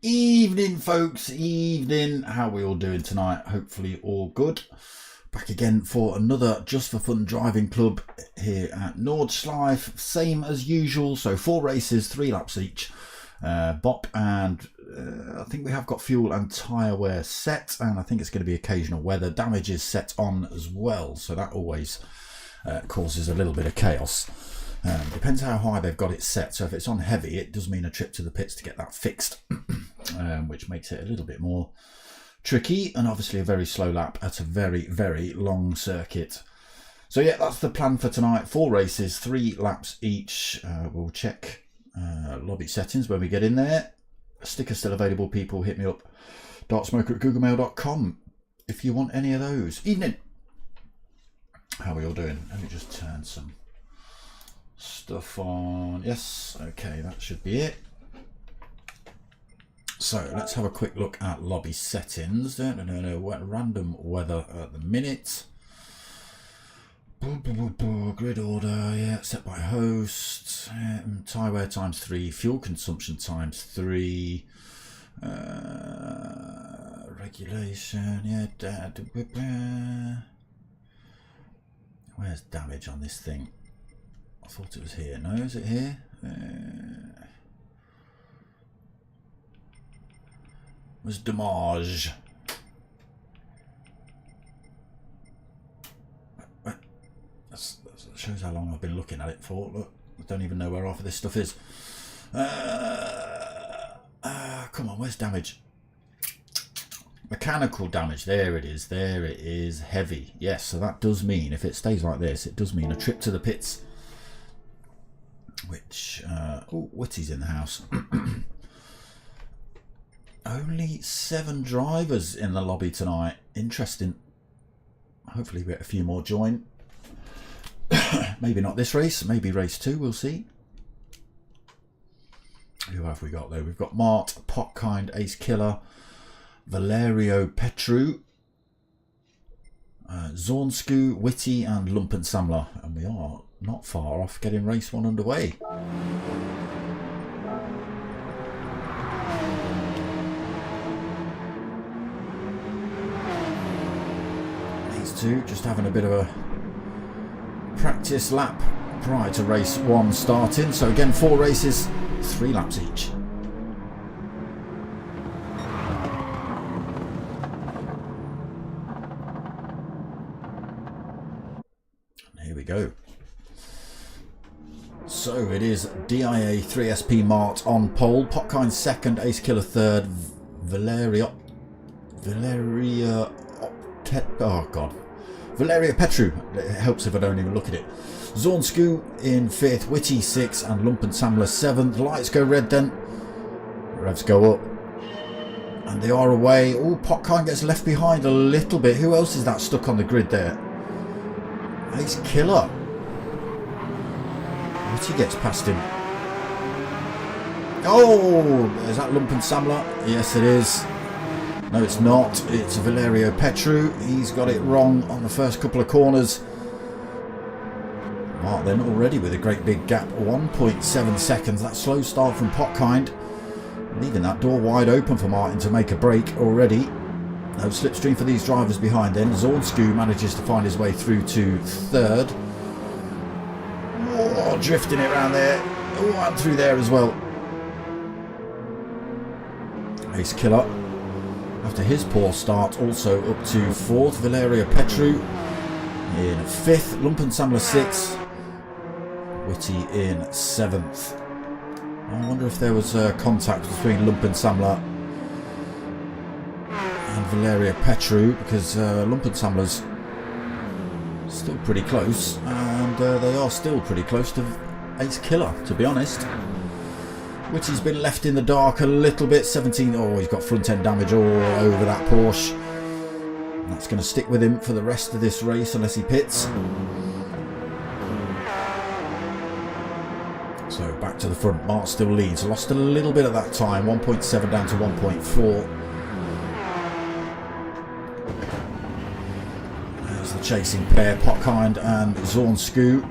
Evening folks, evening. How are we all doing tonight? Hopefully all good. Back again for another Just for Fun Driving Club here at Nordschliefe. Same as usual, so 4 races, 3 laps each. Bop, and I think we have got fuel and tyre wear set, and I think it's going to be occasional weather. Damage is set on as well, so that always causes a little bit of chaos. Depends how high they've got it set, so if it's on heavy it does mean a trip to the pits to get that fixed, which makes it a little bit more tricky, and obviously a very slow lap at a very long circuit. So yeah, that's the plan for tonight. 4 races, 3 laps each. We'll check lobby settings when we get in there. Stickers still available, people. Hit me up, dartsmoker@googlemail.com if you want any of those. Evening. How are we all doing? Let me just turn some stuff on. Yes, okay, that should be it. So let's have a quick look at lobby settings. Random weather at the minute. Grid order, yeah, set by host. Tyre wear ×3, fuel consumption ×3. Regulation, yeah. Where's damage on this thing? I thought it was here. No, is it here? Where's damage? That shows how long I've been looking at it for. Look, I don't even know where half of this stuff is. Come on, where's damage? Mechanical damage. There it is. There it is. Heavy. Yes, so that does mean, if it stays like this, it does mean a trip to the pits. Which, oh, Whitty's in the house. Only 7 drivers in the lobby tonight. Interesting. Hopefully we get a few more join. Maybe not this race, maybe race 2, we'll see. Who have we got though? We've got Mart, Potkind, Ace Killer, Valerio Petru, Zornsku, Whitty and Lumpen Samler. And we are not far off getting race 1 underway. These two just having a bit of a practice lap prior to race 1 starting. So again, 4 races, 3 laps each. And here we go. So it is DIA 3SP Mart on pole, Potkind 2nd, Ace Killer 3rd, Valeria Petru. It helps if I don't even look at it. Zornsku in 5th, Whitty 6th and Lumpen Samler 7th. Lights go red then. Revs go up. And they are away. Oh, Potkind gets left behind a little bit. Who else is that stuck on the grid there? Ace Killer. Whitty gets past him. Oh, is that Lumpen Samler? Yes, it is. No, it's not. It's Valerio Petru. He's got it wrong on the first couple of corners. Mark then already with a great big gap. 1.7 seconds. That slow start from Potkind, leaving that door wide open for Martin to make a break already. No slipstream for these drivers behind then. Zornsku manages to find his way through to 3rd. Oh, drifting it around there. Oh, and through there as well. Ace Killer, after his poor start, also up to 4th. Valerio Petru in 5th. Lumpen Samler 6th. Whitty in 7th. I wonder if there was contact between Lumpensamler and Valeria Petru, because Lumpensamler's still pretty close, and they are still pretty close to Ace Killer, to be honest. Whitty's been left in the dark a little bit. 17. Oh, he's got front end damage all over that Porsche. And that's going to stick with him for the rest of this race unless he pits. So back to the front. Mart still leads. Lost a little bit at that time. 1.7 down to 1.4. There's the chasing pair, Potkind and Zornsku.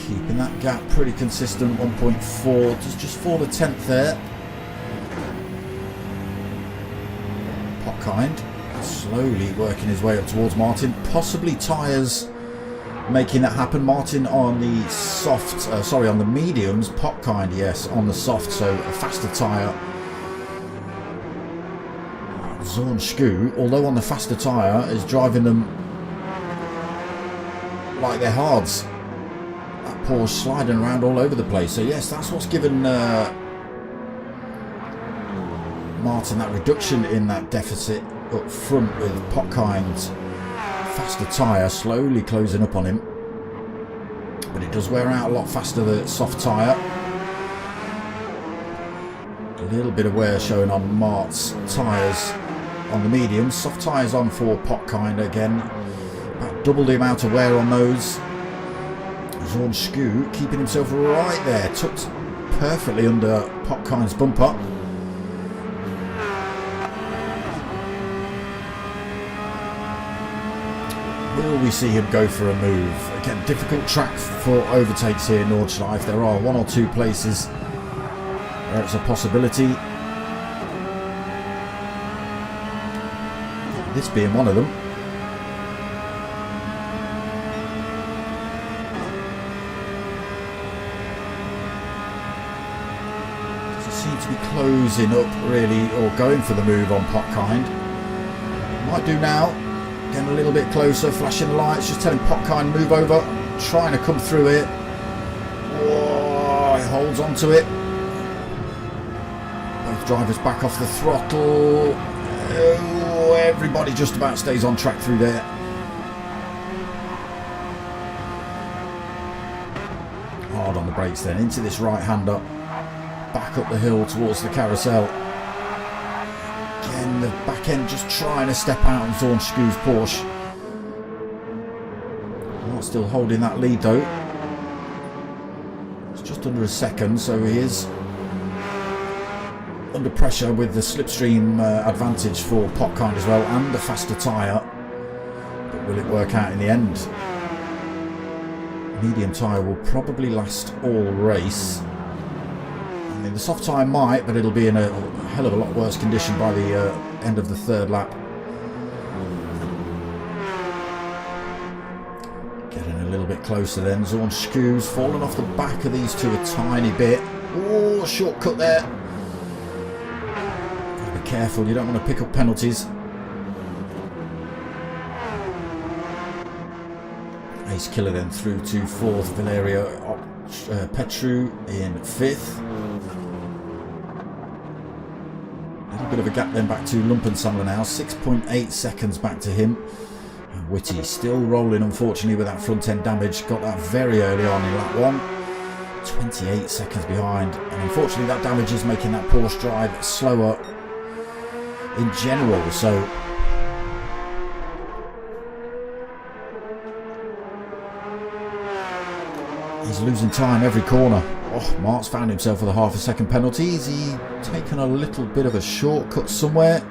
Keeping that gap pretty consistent, 1.4, just for the 10th there. Potkind slowly working his way up towards Martin, possibly tyres making that happen. Martin on the soft, on the mediums, Potkind, yes, on the soft, so a faster tyre. Zornsku, although on the faster tyre, is driving them like they're hards. Porsche sliding around all over the place. So yes, that's what's given Martin that reduction in that deficit up front, with Potkind's faster tyre slowly closing up on him. But it does wear out a lot faster, the soft tyre. A little bit of wear showing on Mart's tyres on the mediums. Soft tyres on for Potkind again. About double the amount of wear on those. Zornsku keeping himself right there, tucked perfectly under Potkind's bumper. Will we see him go for a move? Again, difficult track for overtakes here in Nordschleife. There are one or two places where it's a possibility. This being one of them. To be closing up really, or going for the move on Potkind. Might do now. Getting a little bit closer, flashing the lights, just telling Potkind move over, trying to come through it. Whoa, he holds on to it. Both drivers back off the throttle. Oh, everybody just about stays on track through there. Hard on the brakes then, into this right-hander. Back up the hill towards the carousel. Again, the back end just trying to step out on Zornsku's Porsche. Not still holding that lead though. It's just under a second, so he is under pressure with the slipstream advantage for Potkind as well, and the faster tyre. But will it work out in the end? Medium tyre will probably last all race. I mean, the soft tyre might, but it'll be in a hell of a lot worse condition by the end of the third lap. Getting a little bit closer then. Zornsku's fallen off the back of these two a tiny bit. Oh, shortcut there. Gotta be careful, you don't want to pick up penalties. Ace Killer then through to 4th, Valeria Petru in 5th. A little bit of a gap then back to Lumpensamler now, 6.8 seconds back to him. And Whitty still rolling, unfortunately, with that front end damage. Got that very early on in lap 1. 28 seconds behind, and unfortunately that damage is making that Porsche drive slower in general. So he's losing time every corner. Oh, Mart's found himself with a half a second penalty. Is he taken a little bit of a shortcut somewhere?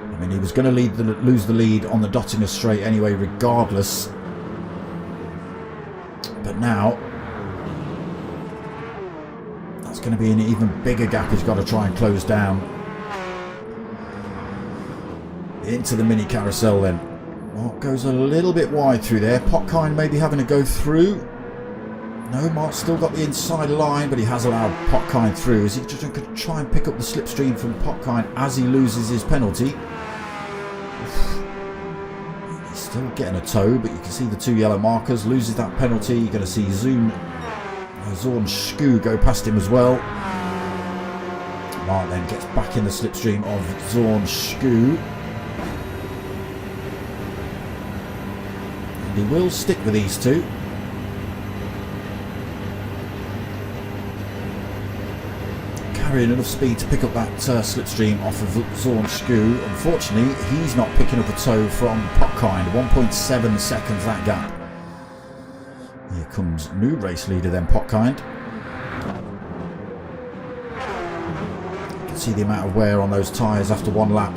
I mean, he was going to lose the lead on the Dottinger straight anyway, regardless. But now that's going to be an even bigger gap he's got to try and close down. Into the mini carousel then. Mart goes a little bit wide through there. Potkind maybe having to go through. No, Mart's still got the inside line, but he has allowed Potkind through. Is he just going to try and pick up the slipstream from Potkind as he loses his penalty? He's Still getting a tow, but you can see the 2 yellow markers. Loses that penalty. You're going to see Zorn Skou go past him as well. Mark then gets back in the slipstream of Zorn Skou. And he will stick with these two. Carrying enough speed to pick up that slipstream off of Zorn Skou. Unfortunately, he's not picking up a tow from Potkind. 1.7 seconds that gap. Here comes new race leader then, Potkind. You can see the amount of wear on those tyres after 1 lap.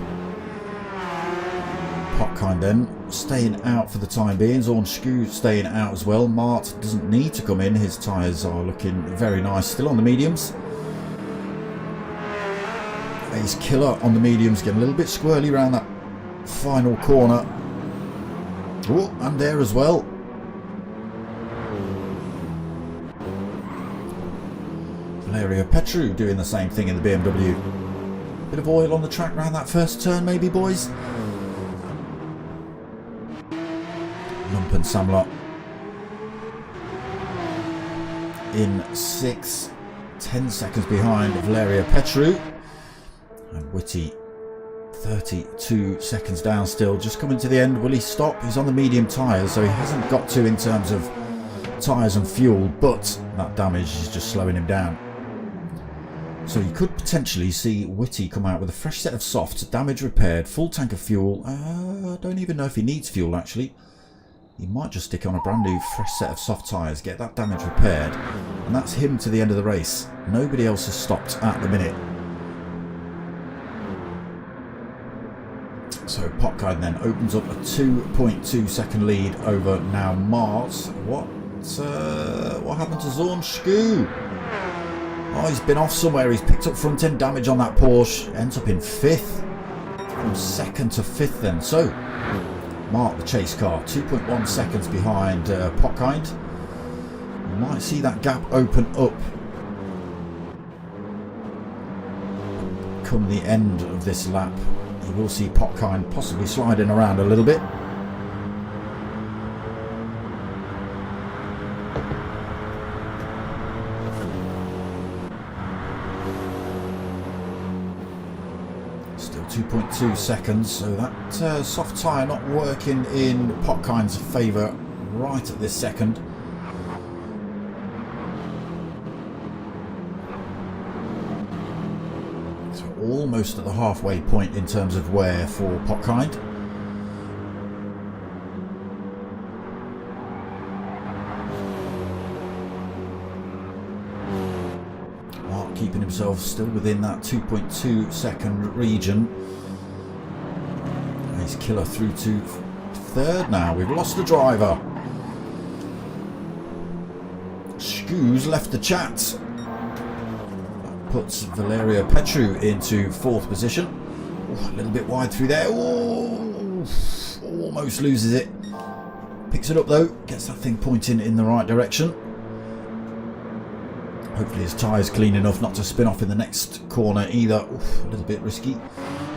Potkind then staying out for the time being. Zorn Skou staying out as well. Mart doesn't need to come in. His tyres are looking very nice still on the mediums. Ace Killer on the mediums, getting a little bit squirrely around that final corner. Oh, and there as well. Valeria Petru doing the same thing in the BMW. Bit of oil on the track around that first turn maybe, boys. Lumpen Samla in 6th, 10 seconds behind Valeria Petru. And Whitty 32 seconds down still, just coming to the end. Will he stop? He's on the medium tyres, so he hasn't got to in terms of tyres and fuel, but that damage is just slowing him down. So you could potentially see Whitty come out with a fresh set of softs, damage repaired, full tank of fuel. I don't even know if he needs fuel actually. He might just stick on a brand new fresh set of soft tyres, get that damage repaired, and that's him to the end of the race. Nobody else has stopped at the minute. So Potkind then opens up a 2.2 second lead over now Mart. What happened to Zorn Skou? Oh, he's been off somewhere. He's picked up front end damage on that Porsche. Ends up in 5th. From 2nd to 5th then. So Mart, the chase car, 2.1 seconds behind Potkind. You might see that gap open up come the end of this lap. You will see Potkind possibly sliding around a little bit. Still 2.2 seconds, so that soft tyre not working in Potkind's favour right at this second. Almost at the halfway point in terms of wear for Potkind. Mark keeping himself still within that 2.2 second region. Ace Killer through to 3rd now. We've lost the driver. Skou's left the chat. Puts Valeria Petru into 4th position. Ooh, a little bit wide through there. Ooh, almost loses it. Picks it up though. Gets that thing pointing in the right direction. Hopefully his tyre's clean enough not to spin off in the next corner either. Ooh, a little bit risky.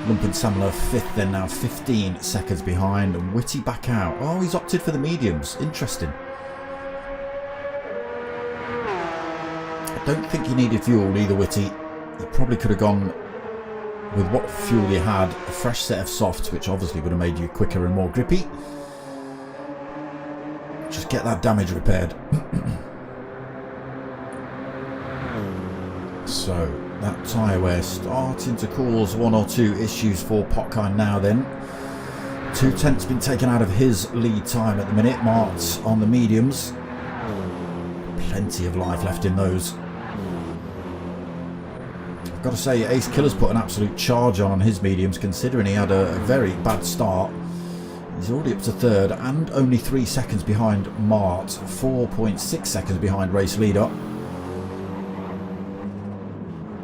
Lumpen Samler 5th then, now 15 seconds behind. And Whitty back out. Oh, he's opted for the mediums. Interesting. Don't think he needed fuel either, Whitty. He probably could have gone with what fuel he had, a fresh set of softs, which obviously would have made you quicker and more grippy. Just get that damage repaired. So that tyre wear starting to cause 1 or 2 issues for Potkind now then. 2 tenths been taken out of his lead time at the minute. Mart's on the mediums. Plenty of life left in those. I've got to say, Ace Killer's put an absolute charge on his mediums, considering he had a very bad start. He's already up to 3rd and only 3 seconds behind Mart, 4.6 seconds behind race leader.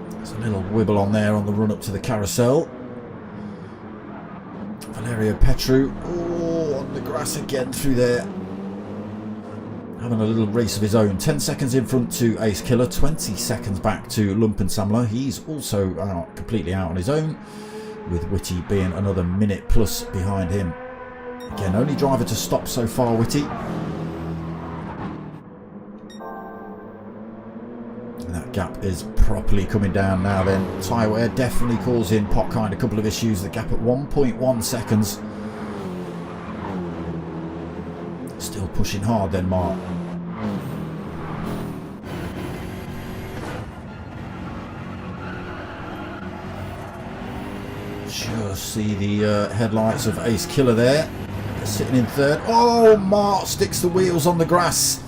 There's a little wibble on there on the run up to the carousel. Valeria Petru, oh, on the grass again through there. Having a little race of his own. 10 seconds in front to Ace Killer, 20 seconds back to Lumpen Samler. He's also completely out on his own, with Whitty being another minute plus behind him. Again, only driver to stop so far, Whitty. And that gap is properly coming down now then. Tyre wear definitely causing Potkind a couple of issues. The gap at 1.1 seconds. Still pushing hard then, Mark. Just see the headlights of Ace Killer there. Sitting in third. Oh, Mark sticks the wheels on the grass.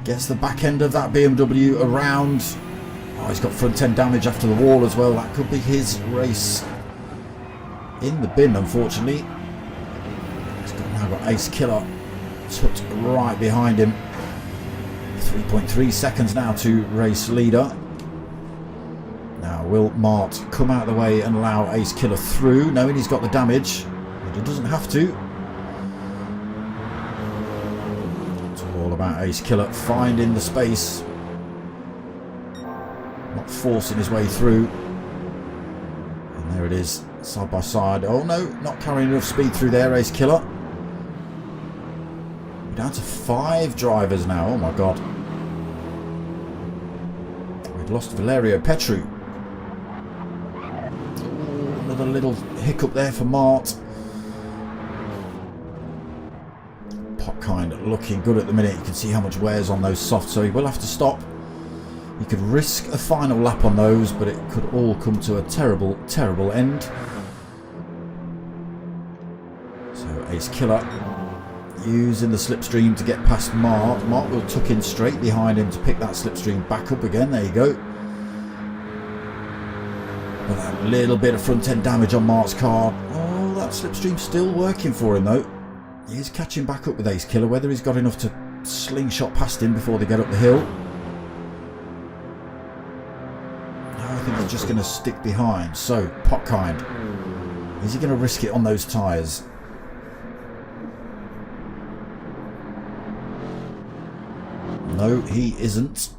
Gets the back end of that BMW around. Oh, he's got front end damage after the wall as well. That could be his race in the bin, unfortunately. He's now got Ace Killer tucked right behind him. 3.3 seconds now to race leader. Now, will Mart come out of the way and allow Ace Killer through, knowing he's got the damage? But he doesn't have to. It's all about Ace Killer finding the space, not forcing his way through. And there it is, side by side. Oh no, not carrying enough speed through there, Ace Killer. We're down to 5 drivers now. Oh my god. We've lost Valerio Petru. A little hiccup there for Mart. Potkind looking good at the minute. You can see how much wears on those softs, so he will have to stop. He could risk a final lap on those, but it could all come to a terrible, terrible end. So Ace Killer using the slipstream to get past Mart. Mart will tuck in straight behind him to pick that slipstream back up again. There you go. But that little bit of front end damage on Mart's car. Oh, that slipstream's still working for him though. He's catching back up with Ace Killer. Whether he's got enough to slingshot past him before they get up the hill. No, I think he's just going to stick behind. So, Potkind. Is he going to risk it on those tyres? No, he isn't.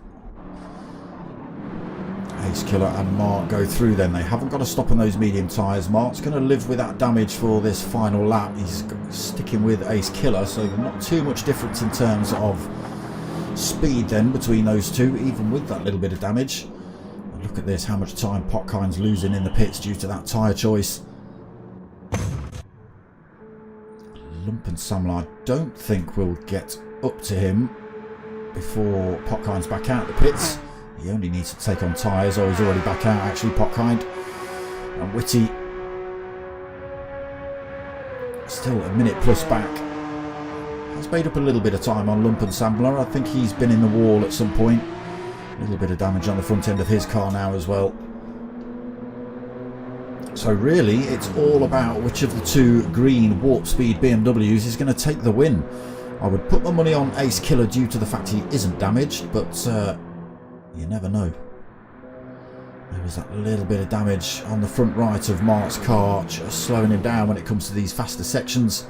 Ace Killer and Mart go through then. They haven't got to stop on those medium tyres. Mart's going to live with that damage for this final lap. He's sticking with Ace Killer, so not too much difference in terms of speed then between those two, even with that little bit of damage. And look at this, how much time Potkind's losing in the pits due to that tyre choice. Lump and Samler, I don't think we'll get up to him before Potkind's back out the pits. He only needs to take on tyres. Oh, he's already back out actually, Potkind. And Whitty still a minute plus back. Has made up a little bit of time on Lump and Sambler. I think he's been in the wall at some point. A little bit of damage on the front end of his car now as well. So really, it's all about which of the two green warp speed BMWs is going to take the win. I would put my money on Ace Killer due to the fact he isn't damaged, but you never know. There is that little bit of damage on the front right of Mart's car, just slowing him down when it comes to these faster sections.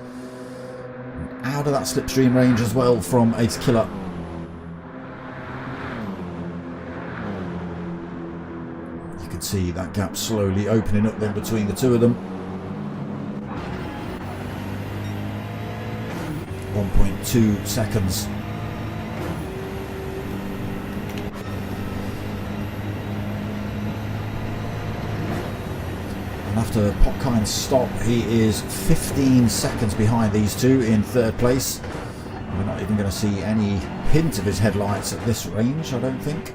And out of that slipstream range as well from Ace Killer. You can see that gap slowly opening up then between the two of them. 1.2 seconds. After Potkind's stop, he is 15 seconds behind these two in third place. We're not even going to see any hint of his headlights at this range, I don't think.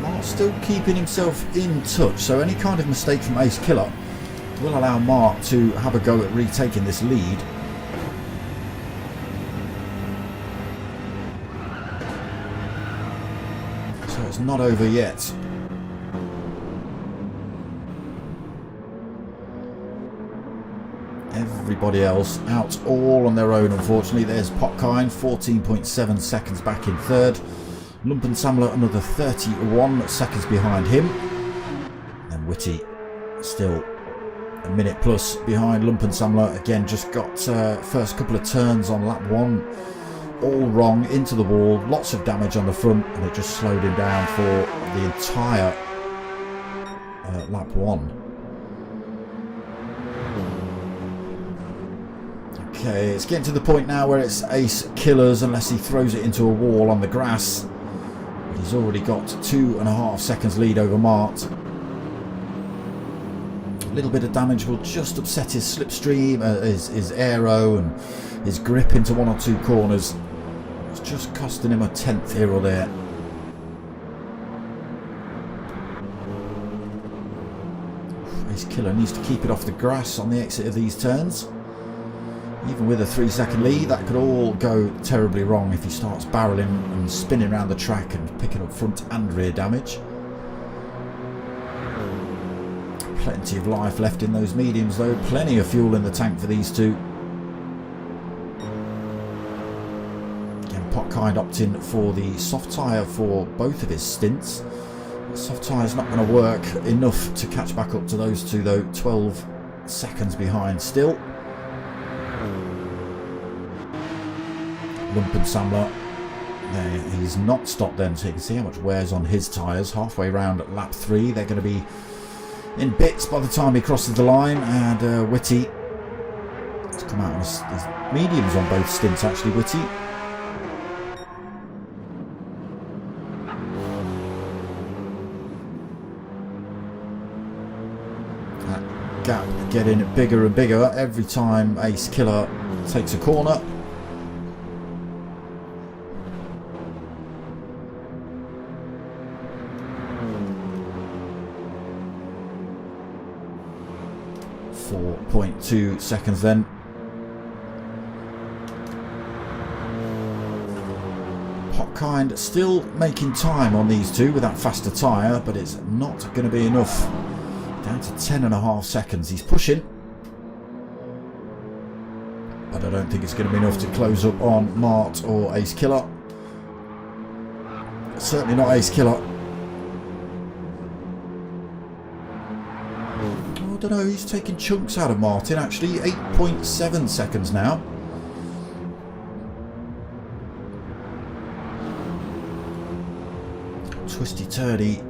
Mart's still keeping himself in touch, so any kind of mistake from Ace Killer will allow Mart to have a go at retaking this lead. It's not over yet. Everybody else out all on their own, unfortunately. There's Potkind, 14.7 seconds back in third. Lump and Samler another 31 seconds behind him. And Whitty still a minute plus behind Lump and Samler. Again, just got first couple of turns on lap 1. All wrong, into the wall, lots of damage on the front, and it just slowed him down for the entire lap 1. Okay, it's getting to the point now where it's ace killers unless he throws it into a wall on the grass. He's already got 2.5 seconds lead over Mart. A little bit of damage will just upset his slipstream, his aero and his grip into 1 or 2 corners. It's just costing him a 10th here or there. Ace killer needs to keep it off the grass on the exit of these turns. Even with a 3-second lead, that could all go terribly wrong if he starts barreling and spinning around the track and picking up front and rear damage. Plenty of life left in those mediums though, plenty of fuel in the tank for these two. Again, Potkind opting for the soft tyre for both of his stints. The soft tyre is not going to work enough to catch back up to those two though, 12 seconds behind still. Lumpensamler, he's not stopped then, so you can see how much wears on his tyres. Halfway round at lap 3, they're going to be in bits by the time he crosses the line. And Whitty has come out with his mediums on both stints actually, Whitty. That gap getting bigger and bigger every time Ace Killer takes a corner. .2 seconds then. Potkind still making time on these two with that faster tyre, but it's not going to be enough. Down to 10.5 seconds. He's pushing, but I don't think it's going to be enough to close up on Mart or Ace Killer. Certainly not Ace Killer. I don't know, he's taking chunks out of Martin actually. 8.7 seconds now. Twisty turny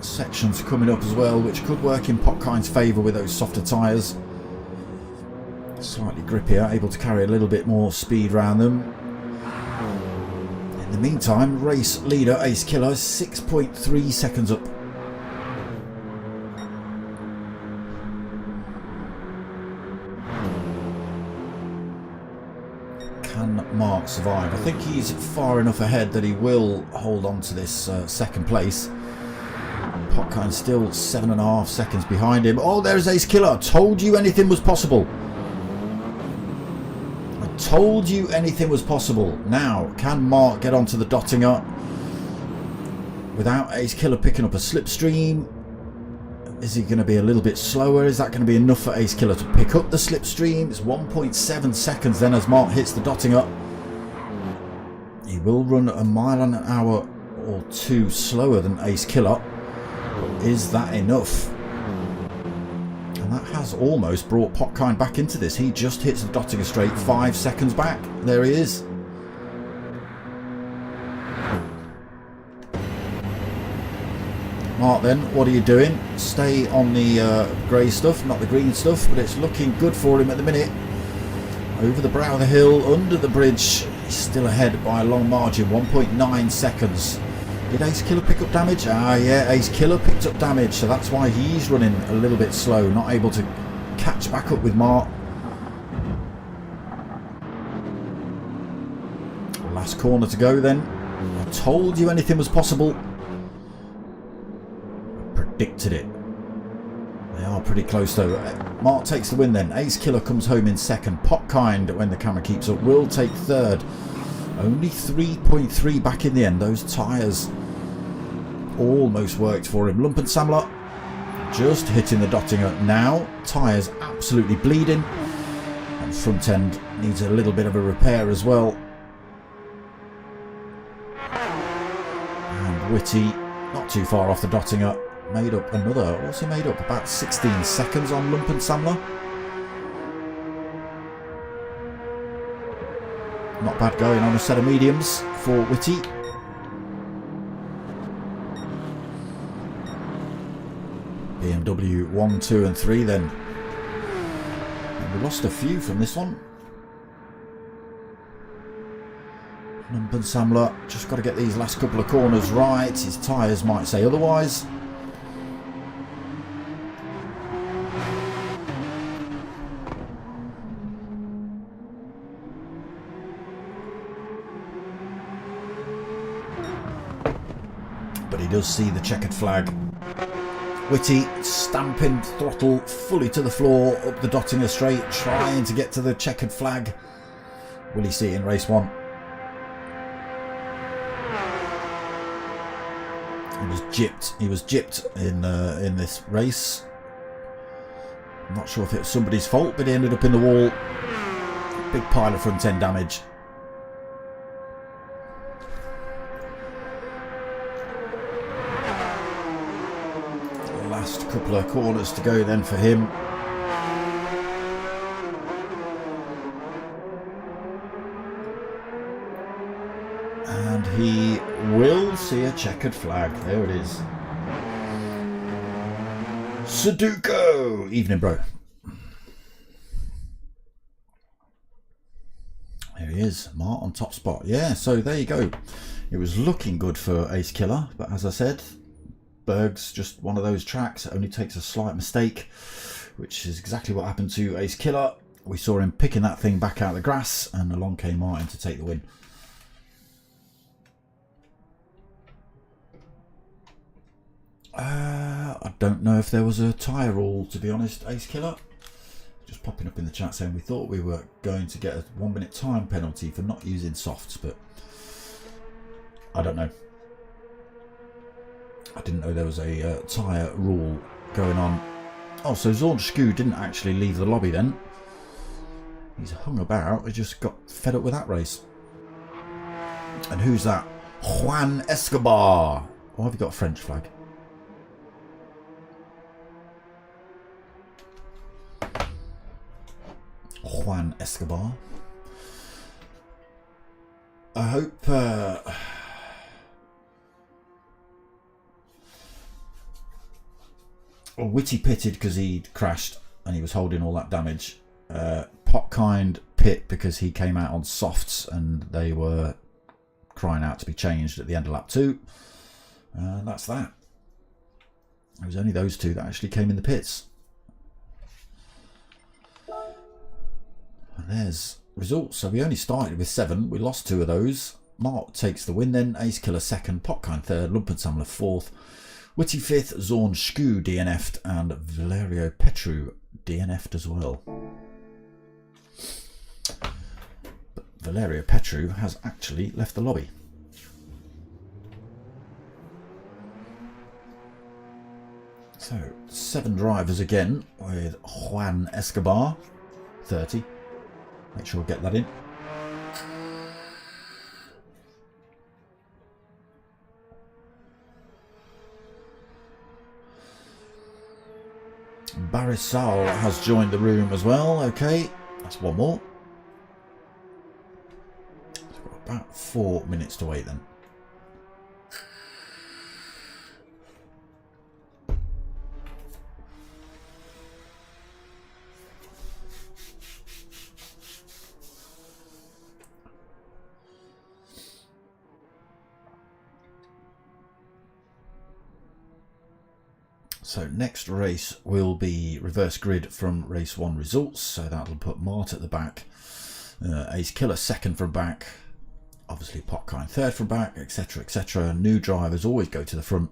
sections coming up as well, which could work in Potkind's favour with those softer tyres. Slightly grippier, able to carry a little bit more speed around them. In the meantime, race leader Ace Killer is 6.3 seconds up. Can Mark survive? I think he's far enough ahead that he will hold on to this second place. Potkind still 7.5 seconds behind him. Oh, there's Ace Killer. Told you anything was possible. I told you anything was possible. Now, can Mark get onto the Dottinger without Ace Killer picking up a slipstream? Is he going to be a little bit slower? Is that going to be enough for Ace Killer to pick up the slipstream? It's 1.7 seconds then as Mark hits the Dottinger. He will run a mile an hour or 2 slower than Ace Killer. Is that enough? And that has almost brought Potkind back into this. He just hits the Dottinger straight 5 seconds back. There he is. Mark then, what are you doing? Stay on the grey stuff, not the green stuff, but it's looking good for him at the minute. Over the brow of the hill, under the bridge, he's still ahead by a long margin, 1.9 seconds. Did Ace Killer pick up damage? Ah yeah, Ace Killer picked up damage, so that's why he's running a little bit slow, not able to catch back up with Mark. Last corner to go then. I told you anything was possible. Predicted it. They are pretty close though. Mark takes the win then. Ace Killer comes home in second. Potkind, when the camera keeps up, will take third. Only 3.3 back in the end. Those tyres almost worked for him. Lumpensamler just hitting the Dottinger now. Tyres absolutely bleeding. And front end needs a little bit of a repair as well. And Whitty not too far off the Dottinger. Made up another, what's he made up? About 16 seconds on Lumpensamler. Not bad going on a set of mediums for Whitty. BMW 1, 2 and 3 then. And we lost a few from this one. Nurburgring just got to get these last couple of corners right. His tyres might say otherwise. But he does see the checkered flag. Whitty stamping throttle fully to the floor up the Dottinger Straight, trying to get to the checkered flag. Will he see it in race 1? He was gypped in this race. I'm not sure if it was somebody's fault, but he ended up in the wall. Big pile of front end damage. Last couple of corners to go then for him. And he will see a checkered flag. There it is. Sudoku! Evening, bro. There he is. Mart on top spot. Yeah, so there you go. It was looking good for Ace Killer, but as I said, Berg's just one of those tracks. It only takes a slight mistake, which is exactly what happened to Ace Killer. We saw him picking that thing back out of the grass, and along came Martin to take the win. I don't know if there was a tyre rule, to be honest, Ace Killer. Just popping up in the chat saying we thought we were going to get a 1 minute time penalty for not using softs, but I don't know. I didn't know there was a tyre rule going on. Oh, so Zornschku didn't actually leave the lobby then. He's hung about. He just got fed up with that race. And who's that? Juan Escobar. Why have you got a French flag? Juan Escobar. I hope well, Whitty pitted because he'd crashed and he was holding all that damage. Potkind pit because he came out on softs and they were crying out to be changed at the end of lap 2. And that's that. It was only those two that actually came in the pits. And there's results. So we only started with 7. We lost 2 of those. Mark takes the win then. Ace Killer 2nd. Potkind 3rd. Lumpensammler 4th. Whitty 5th. Zornschku DNF'd. And Valerio Petru DNF'd as well. But Valerio Petru has actually left the lobby. So 7 drivers again with Juan Escobar 30. Make sure I get that in. Barisal has joined the room as well. Okay, that's one more. So we've got about 4 minutes to wait then. So next race will be reverse grid from race 1 results. So that'll put Mart at the back, Ace Killer 2nd from back, obviously Potkind 3rd from back, etc, etc. New drivers always go to the front.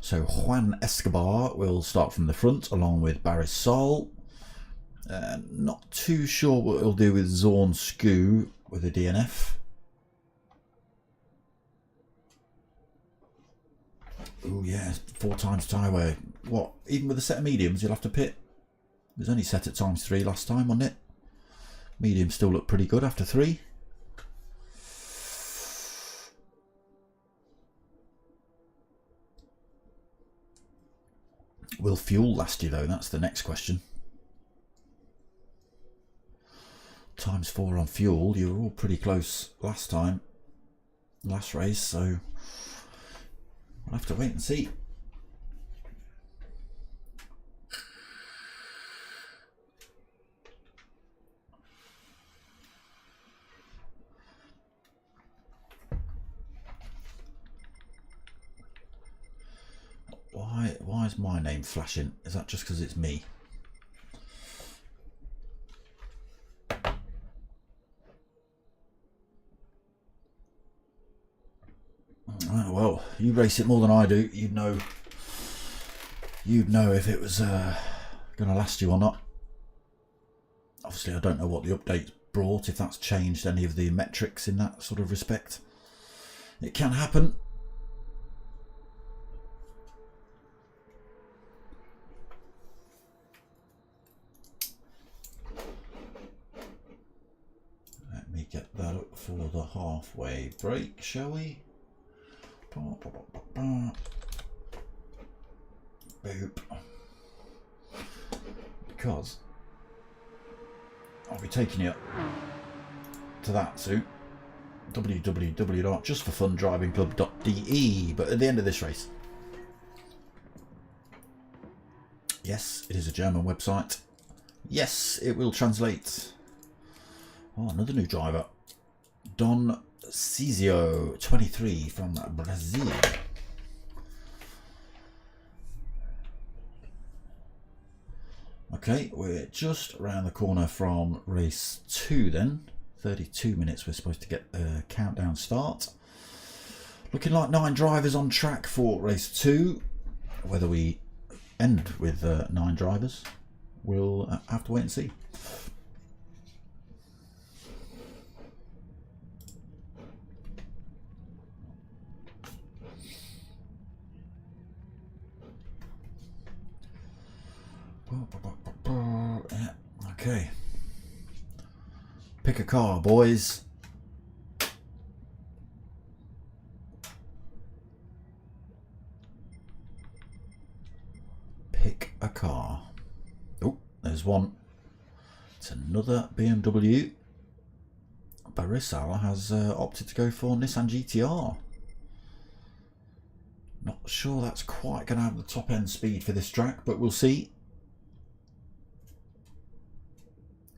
So Juan Escobar will start from the front along with Barisal. Not too sure what he'll do with Zornschku with a DNF. Oh yeah, 4 times tyre wear. What, even with a set of mediums you'll have to pit? It was only set at ×3 last time, wasn't it? Mediums still look pretty good after 3. Will fuel last you though? That's the next question. ×4 on fuel. You were all pretty close last time, last race, so we'll have to wait and see. Why is my name flashing? Is that just because it's me? Oh, well, you race it more than I do. You'd know if it was going to last you or not. Obviously, I don't know what the update's brought, if that's changed any of the metrics in that sort of respect. It can happen. Let me get that up for the halfway break, shall we? Boop. Because I'll be taking you to that soon. www.just4fundrivingclub.de. But at the end of this race, yes, it is a German website. Yes, it will translate. Oh, another new driver. Don Cizio, 23, from Brazil. Okay, we're just around the corner from race 2 then. 32 minutes we're supposed to get a countdown start. Looking like 9 drivers on track for race 2. Whether we end with 9 drivers, we'll have to wait and see. Yeah, okay. Pick a car, boys. Pick a car. Oh, there's one. It's another BMW. Barisal has opted to go for Nissan GTR. Not sure that's quite going to have the top end speed for this track, but we'll see.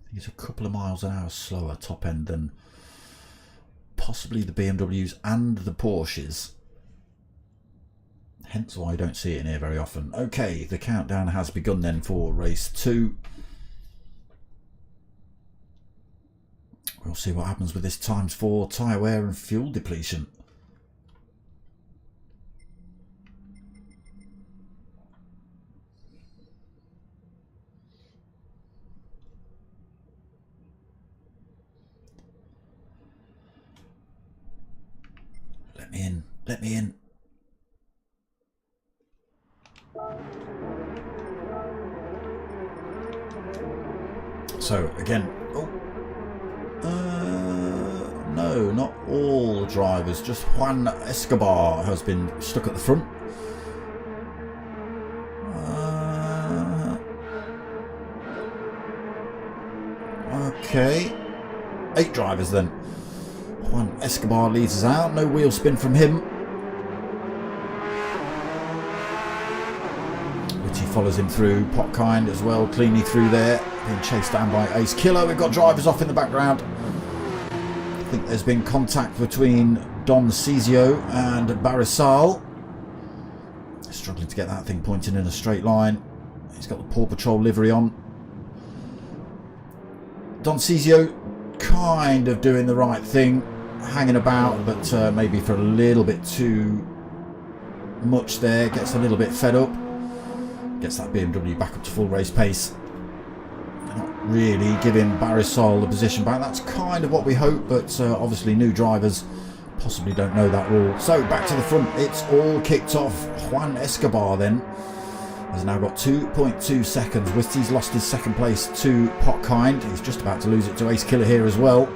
I think it's a couple of miles an hour slower top end than possibly the BMWs and the Porsches. Hence why I don't see it in here very often. Okay, the countdown has begun then for race 2. We'll see what happens with this times for tyre wear and fuel depletion. Let me in, let me in. So again, no, not all drivers, just Juan Escobar has been stuck at the front. Okay, 8 drivers then. Juan Escobar leads us out, no wheel spin from him. Whitty follows him through, Potkind as well, cleanly through there, being chased down by Ace Killer. We've got drivers off in the background. I think there's been contact between Don Cizio and Barisal. Struggling to get that thing pointing in a straight line. He's got the Paw Patrol livery on. Don Cizio kind of doing the right thing, hanging about, but maybe for a little bit too much there. Gets a little bit fed up. Gets that BMW back up to full race pace. Not really giving Barisal the position back. That's kind of what we hope, but obviously new drivers possibly don't know that rule. So back to the front, it's all kicked off. Juan Escobar then has now got 2.2 seconds. Whitty's lost his second place to Potkind. He's just about to lose it to Ace Killer here as well.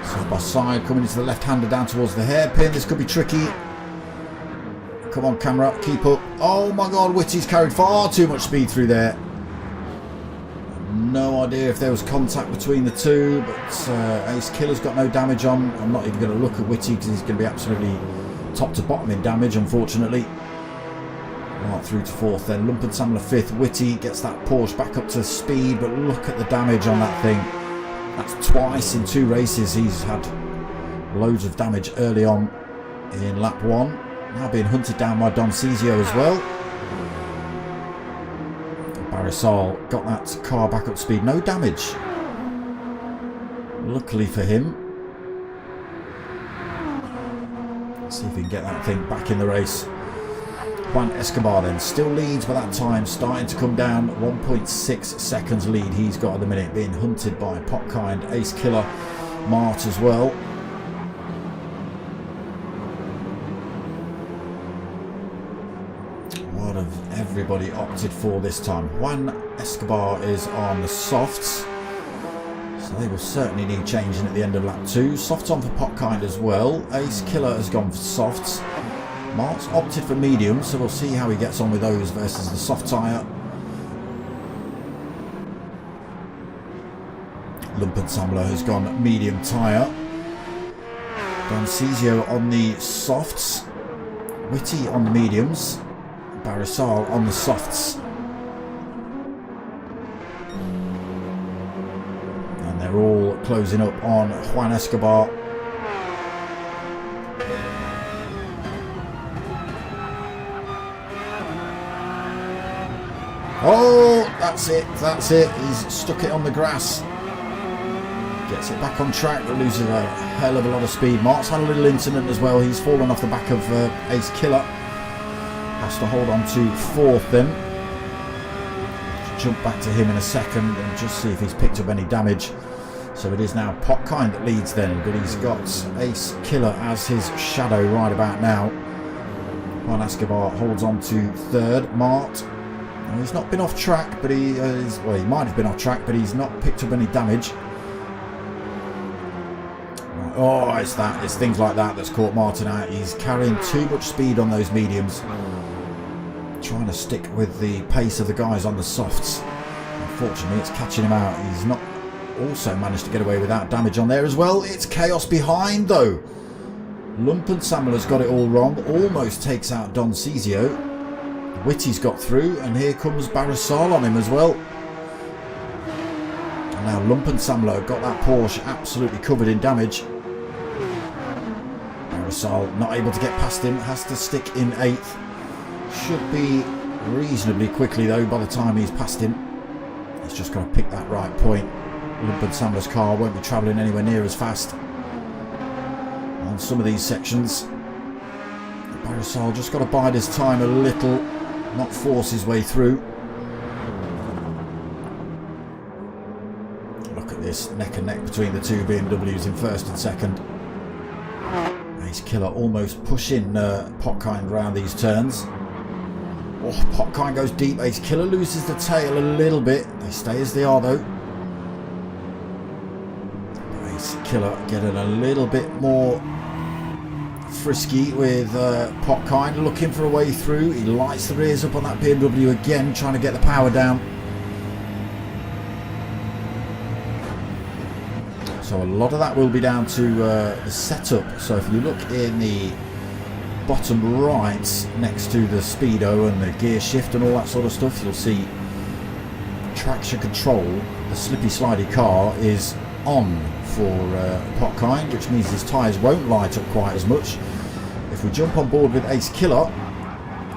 Side by side, coming into the left-hander down towards the hairpin. This could be tricky. Come on, camera, keep up. Oh my god, Whitty's carried far too much speed through there. No idea if there was contact between the two, but Ace Killer's got no damage on. I'm not even going to look at Whitty because he's going to be absolutely top to bottom in damage, unfortunately. Right through to 4th then. Lumpen Samler 5th. Whitty gets that Porsche back up to speed, but look at the damage on that thing. That's twice in 2 races he's had Loads of damage early on in lap 1. Now being hunted down by Don Cizio as well. Barisal got that car back up to speed. No damage. Luckily for him. Let's see if he can get that thing back in the race. Juan Escobar then still leads by that time, starting to come down. 1.6 seconds lead he's got at the minute, being hunted by Potkind, Ace Killer, Mart as well. What have everybody opted for this time? Juan Escobar is on the softs, so they will certainly need changing at the end of lap 2. Softs on for Potkind as well. Ace Killer has gone for softs. Mark's opted for medium, so we'll see how he gets on with those versus the soft tyre. Lumpensammler has gone medium tyre. Don Cizio on the softs. Whitty on the mediums. Barisal on the softs. And they're all closing up on Juan Escobar. Oh, that's it, he's stuck it on the grass. Gets it back on track, but loses a hell of a lot of speed. Mark's had a little incident as well, he's fallen off the back of Ace Killer. Has to hold on to 4th then. Jump back to him in a second and just see if he's picked up any damage. So it is now Potkind that leads then, but he's got Ace Killer as his shadow right about now. Juan Escobar holds on to 3rd. Mart, he's not been off track, but he might have been off track, but he's not picked up any damage. Right. Oh, it's things like that that's caught Martin out. He's carrying too much speed on those mediums, trying to stick with the pace of the guys on the softs. Unfortunately, it's catching him out. He's not also managed to get away without damage on there as well. It's chaos behind though. Lumpensammler's got it all wrong. Almost takes out Don Cizio. Whitty's got through, and here comes Barisal on him as well. And now Lumpensammler got that Porsche absolutely covered in damage. Barisal not able to get past him, has to stick in 8th. Should be reasonably quickly though by the time he's past him. He's just got to pick that right point. Lumpensammler's car won't be travelling anywhere near as fast on some of these sections. Barisal just got to bide his time a little, not force his way through. Look at this neck and neck between the two BMWs in 1st and 2nd. Ace Killer almost pushing Potkind around these turns. Oh, Potkind goes deep. Ace Killer loses the tail a little bit. They stay as they are though. Ace Killer getting a little bit more frisky with Potkind, looking for a way through. He lights the rears up on that BMW again, trying to get the power down. So a lot of that will be down to the setup. So if you look in the bottom right next to the speedo and the gear shift and all that sort of stuff, you'll see traction control. The slippy slidey car is on for Potkind, which means his tyres won't light up quite as much. If we jump on board with Ace Killer,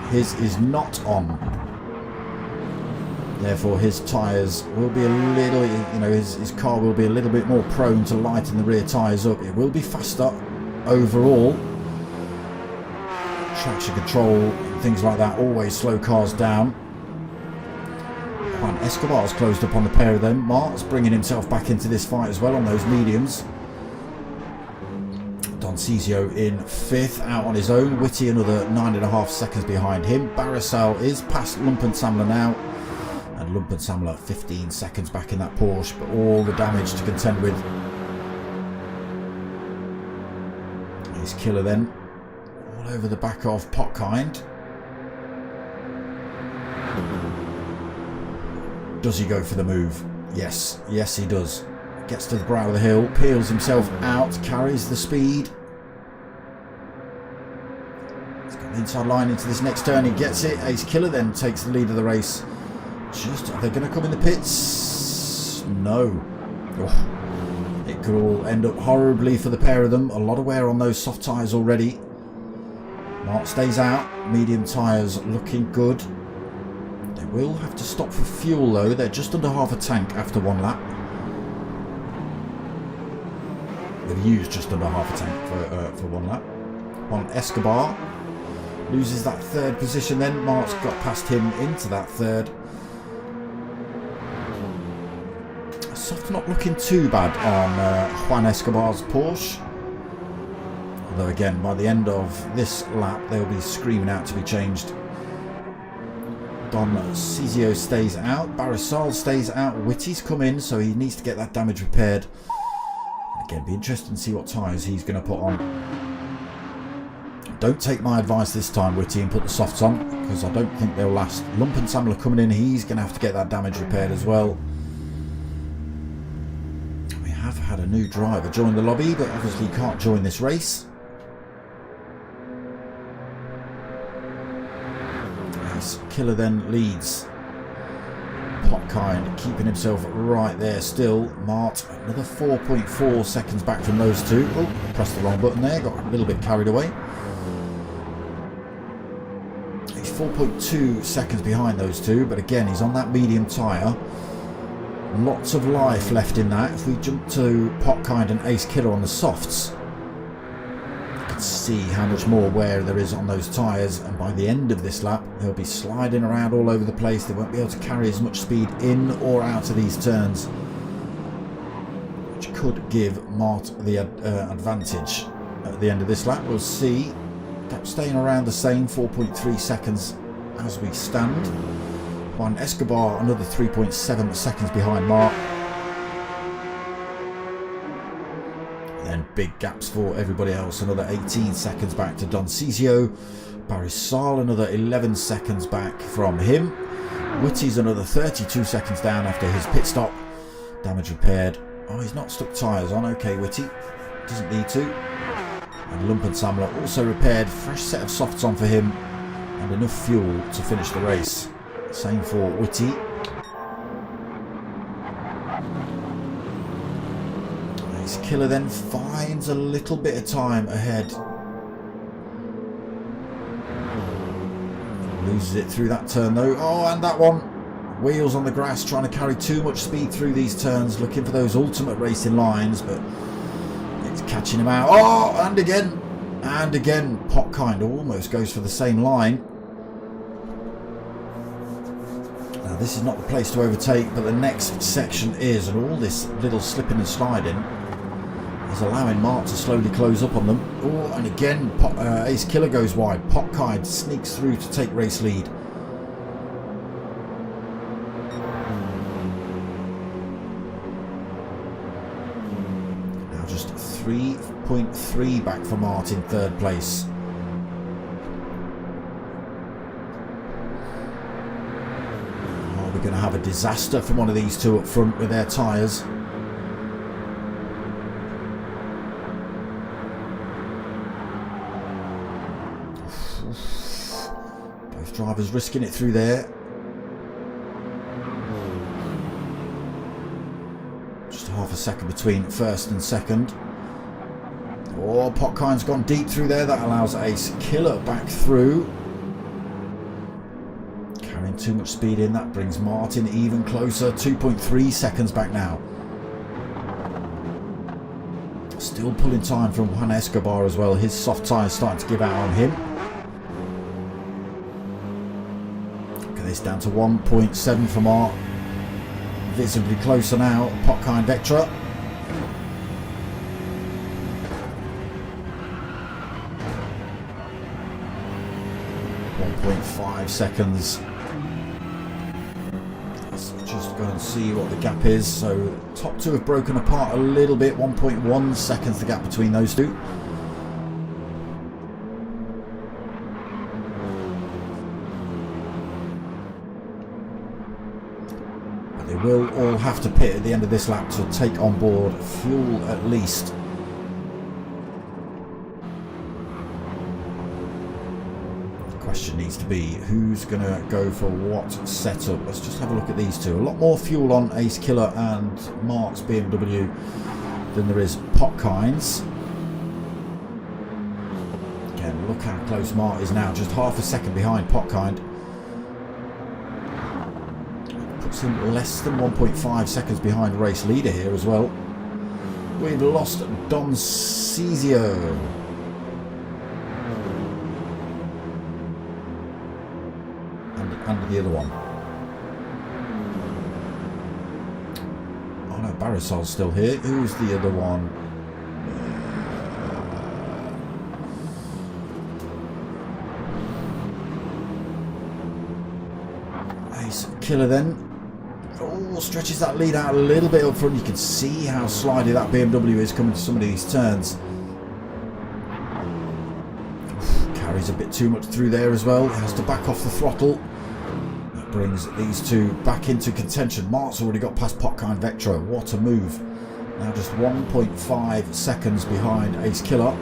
his is not on. Therefore his tyres will be a little, his car will be a little bit more prone to lighting the rear tyres up. It will be faster overall. Traction control and things like that always slow cars down. Juan Escobar's closed up on the pair of them. Mart's bringing himself back into this fight as well on those mediums. Don Cizio in 5th, out on his own. Whitty another 9.5 seconds behind him. Barisal is past Lumpensammler now, and Lumpensammler 15 seconds back in that Porsche, but all the damage to contend with. Ace Killer then all over the back of Potkind. Does he go for the move? Yes, yes he does. Gets to the brow of the hill, peels himself out, carries the speed. He's got the inside line into this next turn, he gets it. Ace Killer then takes the lead of the race. Are they going to come in the pits? No. Oh, it could all end up horribly for the pair of them. A lot of wear on those soft tyres already. Mark stays out. Medium tyres looking good. They will have to stop for fuel though. They're just under half a tank after one lap. They've used just under half a tank for one lap. Juan Escobar loses that third position then. Mark's got past him into that third. Soft not looking too bad on Juan Escobar's Porsche. Although again, by the end of this lap, they'll be screaming out to be changed. Don Cizio stays out. Barisal stays out. Whitty's come in, so he needs to get that damage repaired. Again, be interesting to see what tyres he's going to put on. Don't take my advice this time, Whitty, and put the softs on, because I don't think they'll last. Lumpensamler coming in, he's going to have to get that damage repaired as well. We have had a new driver join the lobby, but obviously can't join this race. Ace Killer then leads. Potkind keeping himself right there still. Mart another 4.4 seconds back from those two. Oh, pressed the wrong button there, got a little bit carried away. He's 4.2 seconds behind those two, but again he's on that medium tyre. Lots of life left in that. If we jump to Potkind and Ace Killer on the softs, you can see how much more wear there is on those tyres, and by the end of this lap they'll be sliding around all over the place. They won't be able to carry as much speed in or out of these turns, which could give Mart the advantage at the end of this lap. We'll see. Gap staying around the same, 4.3 seconds as we stand. Juan Escobar another 3.7 seconds behind Mart. Then big gaps for everybody else, another 18 seconds back to Don Cizio. Barisal another 11 seconds back from him. Whitty's another 32 seconds down after his pit stop. Damage repaired. Oh, he's not stuck tyres on. Okay, Whitty doesn't need to. And Lumpensamler also repaired. Fresh set of softs on for him and enough fuel to finish the race. Same for Whitty. Ace Killer then finds a little bit of time ahead. Loses it through that turn though. Oh, and that one. Wheels on the grass, trying to carry too much speed through these turns, looking for those ultimate racing lines, but it's catching him out. Oh, and again. And again, Potkind almost goes for the same line. Now this is not the place to overtake, but the next section is, and all this little slipping and sliding is allowing Mart to slowly close up on them. Oh, and again, Ace Killer goes wide. Potkind sneaks through to take race lead. Now just 3.3 back for Mart in third place. We're going to have a disaster from one of these two up front with their tyres. Both drivers risking it through there. Just half a second between first and second. Oh, Potkind's gone deep through there. That allows Ace Killer back through. Too much speed in, that brings Martin even closer. 2.3 seconds back now. Still pulling time from Juan Escobar as well. His soft tyres starting to give out on him. Get this down to 1.7 for Mart. Visibly closer now. Potkind Vectra. 1.5 seconds. Just go and see what the gap is. So top two have broken apart a little bit. 1.1 seconds the gap between those two. But they will all have to pit at the end of this lap to take on board fuel at least. Question needs to be who's going to go for what setup. Let's just have a look at these two. A lot more fuel on Ace Killer and Mark's BMW. than there is Potkinds. Again, look how close Mart is now, just half a second behind Potkind. Puts him less than 1.5 seconds behind race leader here as well. We've lost Don Cesio. And the other one. Oh no, Barisol's still here. Who's the other one? Ace Killer then. Oh, stretches that lead out a little bit up front. You can see how slidey that BMW is coming to some of these turns. Carries a bit too much through there as well. Has to back off the throttle. That brings these two back into contention. Mart's already got past Potkind Vectra. What a move. Now just 1.5 seconds behind Ace Killer.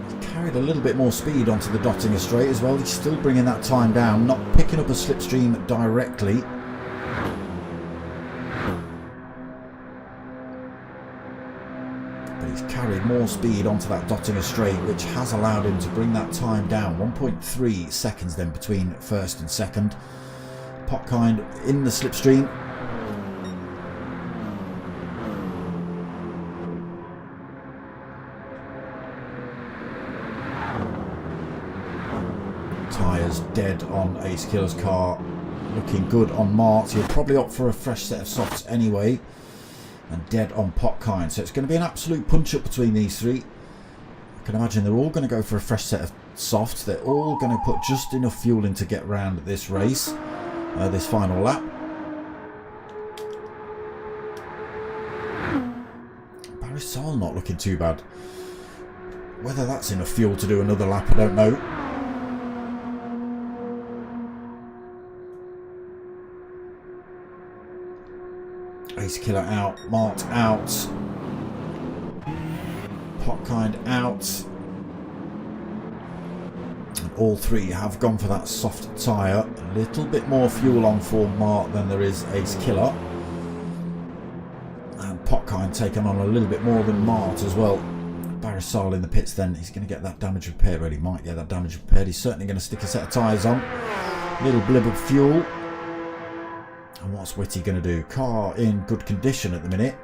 He's carried a little bit more speed onto the Dottinger straight as well. He's still bringing that time down. Not picking up a slipstream directly. But he's carried more speed onto that Dottinger straight, which has allowed him to bring that time down. 1.3 seconds then between first and second. Potkind in the slipstream. Tyres dead on Ace Killer's car. Looking good on Mart. He'll probably opt for a fresh set of softs anyway. And dead on Potkind. So it's going to be an absolute punch-up between these three. I can imagine they're all going to go for a fresh set of softs. They're all going to put just enough fuel in to get round this race, this final lap. Barisol not looking too bad. Whether that's enough fuel to do another lap, I don't know. Ace Killer out, Mart out, Potkind out, and all three have gone for that soft tyre. A little bit more fuel on for Mart than there is Ace Killer, and Potkind taken on a little bit more than Mart as well. Barisol in the pits then, he's going to get that damage repaired. Well, he might get that damage repaired. He's certainly going to stick a set of tyres on. Little blib of fuel. And what's Whitty going to do? Car in good condition at the minute.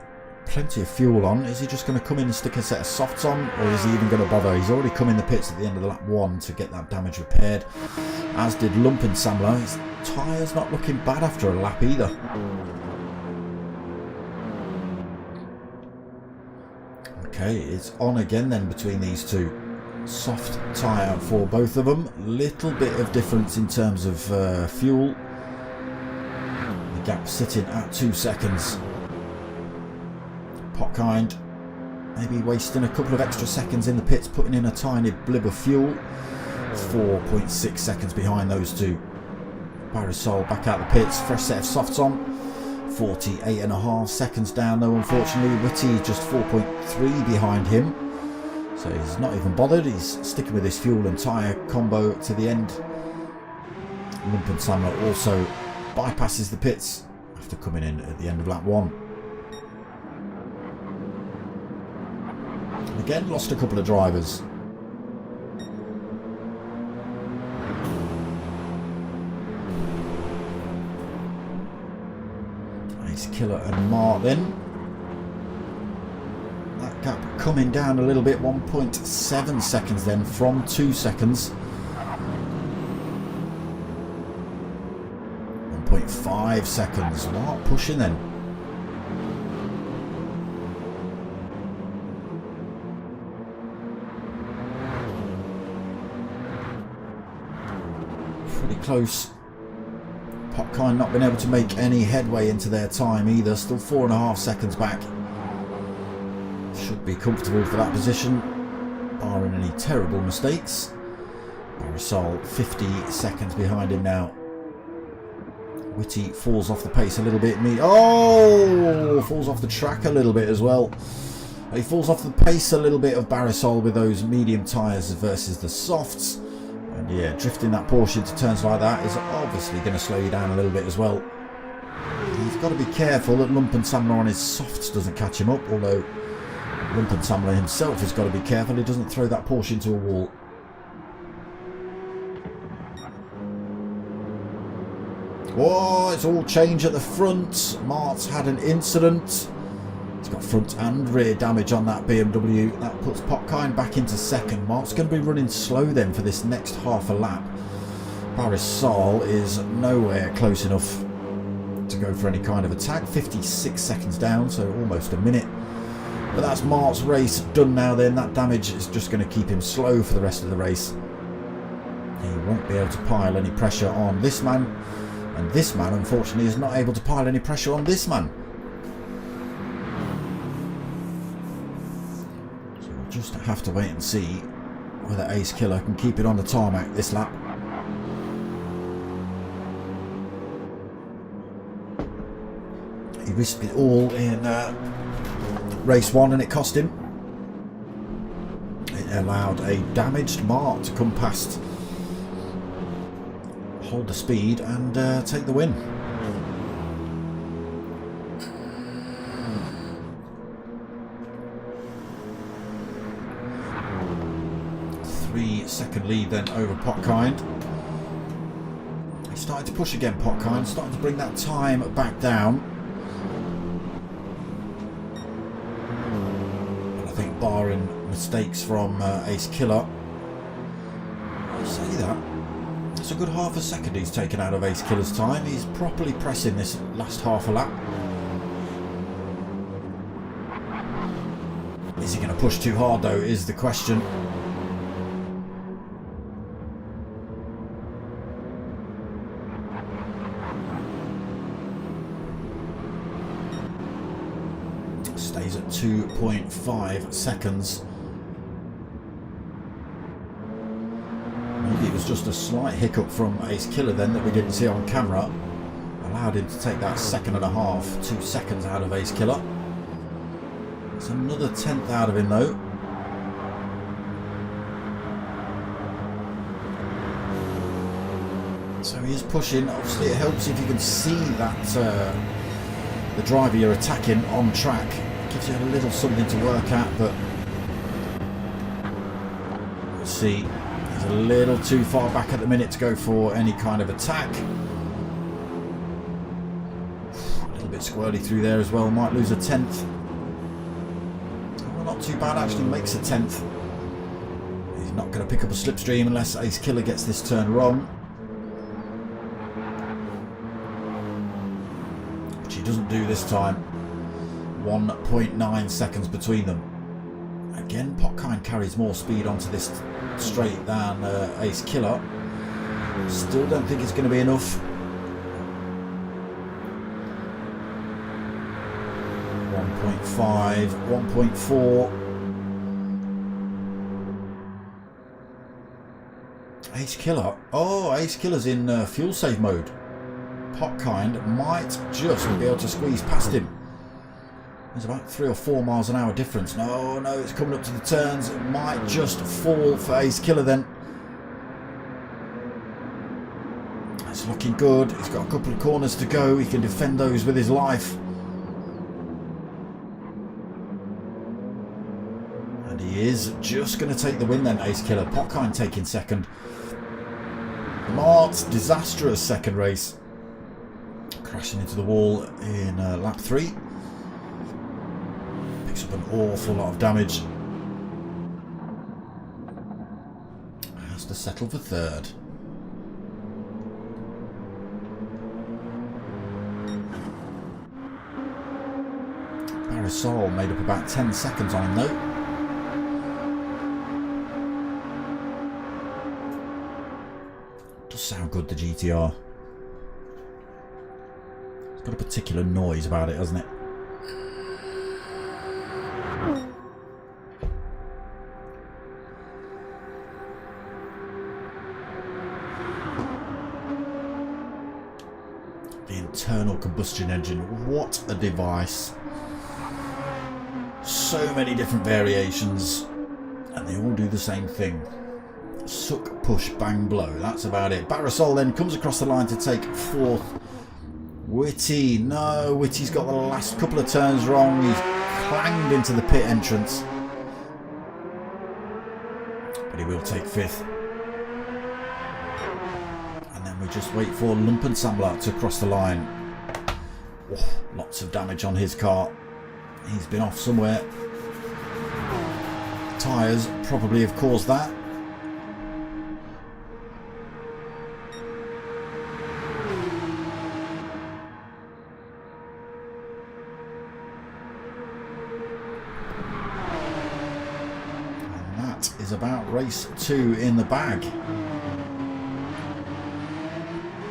Plenty of fuel on. Is he just going to come in and stick a set of softs on? Or is he even going to bother? He's already come in the pits at the end of the lap 1 to get that damage repaired. As did Lumpensamler. His tyre's not looking bad after a lap either. Okay, it's on again then between these two. Soft tyre for both of them. Little bit of difference in terms of fuel. Gap sitting at 2 seconds. Potkind maybe wasting a couple of extra seconds in the pits, putting in a tiny blib of fuel. 4.6 seconds behind those two. Barisol back out the pits, fresh set of softs on. 48.5 seconds down though, unfortunately. Whitty just 4.3 behind him. So he's not even bothered. He's sticking with his fuel and tyre combo to the end. Lumpensamler also bypasses the pits after coming in at the end of lap 1. Again, lost a couple of drivers. Ace Killer and Mart then. That gap coming down a little bit, 1.7 seconds then from 2 seconds. 1.5 seconds. Mart pushing then. Pretty close. Potkind not been able to make any headway into their time either. Still 4.5 seconds back. Should be comfortable for that position, barring any terrible mistakes. Barisol 50 seconds behind him now. Whitty falls off the pace a little bit. Falls off the track a little bit as well. He falls off the pace a little bit of Barisol with those medium tyres versus the softs. And yeah, drifting that Porsche into turns like that is obviously going to slow you down a little bit as well. He's got to be careful that Lumpensamler on his softs doesn't catch him up, although Lumpensamler himself has got to be careful he doesn't throw that Porsche into a wall. Oh, it's all change at the front. Mart's had an incident. He's got front and rear damage on that BMW. That puts Popkind back into second. Mart's going to be running slow then for this next half a lap. Barisal is nowhere close enough to go for any kind of attack. 56 seconds down, so almost a minute. But that's Mart's race done now then. That damage is just going to keep him slow for the rest of the race. He won't be able to pile any pressure on this man. And this man, unfortunately, is not able to pile any pressure on this man. So we'll just have to wait and see whether Ace Killer can keep it on the tarmac this lap. He risked it all in race one and it cost him. It allowed a damaged Mart to come past, hold the speed and take the win. Three-second lead then over Popkind. He's starting to push again, Popkind, starting to bring that time back down. Barring mistakes from Ace Killer. I say that. It's a good half a second he's taken out of Ace Killer's time. He's properly pressing this last half a lap. Is he going to push too hard though, is the question. Stays at 2.5 seconds. Maybe it was just a slight hiccup from Ace Killer then that we didn't see on camera. Allowed him to take that 1.5 seconds, 2 seconds out of Ace Killer. It's another 10th out of him though. So he is pushing. Obviously it helps if you can see that the driver you're attacking on track. Gives you a little something to work at, but let's see, he's a little too far back at the minute to go for any kind of attack. A little bit squirrely through there as well, might lose a 10th. Well, not too bad, actually makes a 10th. He's not going to pick up a slipstream unless Ace Killer gets this turn wrong. Which he doesn't do this time. 1.9 seconds between them. Again, Popkind carries more speed onto this straight than Ace Killer. Still don't think it's going to be enough. 1.5, 1.4. Ace Killer. Oh, Ace Killer's in fuel save mode. Popkind might just be able to squeeze past him. There's about 3 or 4 miles an hour difference. No, it's coming up to the turns. It might just fall for Ace Killer then. That's looking good. He's got a couple of corners to go. He can defend those with his life. And he is just going to take the win then, Ace Killer. Popkind taking second. Mart's disastrous second race. Crashing into the wall in lap 3. Picks up an awful lot of damage. Has to settle for third. Barisal made up about 10 seconds on him though. Does sound good, the GTR. It's got a particular noise about it, hasn't it? The internal combustion engine, what a device. So many different variations and they all do the same thing. Suck, push, bang, blow. That's about it. Barisal then comes across the line to take fourth. Whitty, no, Whitty's got the last couple of turns wrong. He's clanged into the pit entrance. But he will take 5th. And then we just wait for Lumpensammler to cross the line. Oh, lots of damage on his car. He's been off somewhere. Tyres probably have caused that. Is about race 2 in the bag.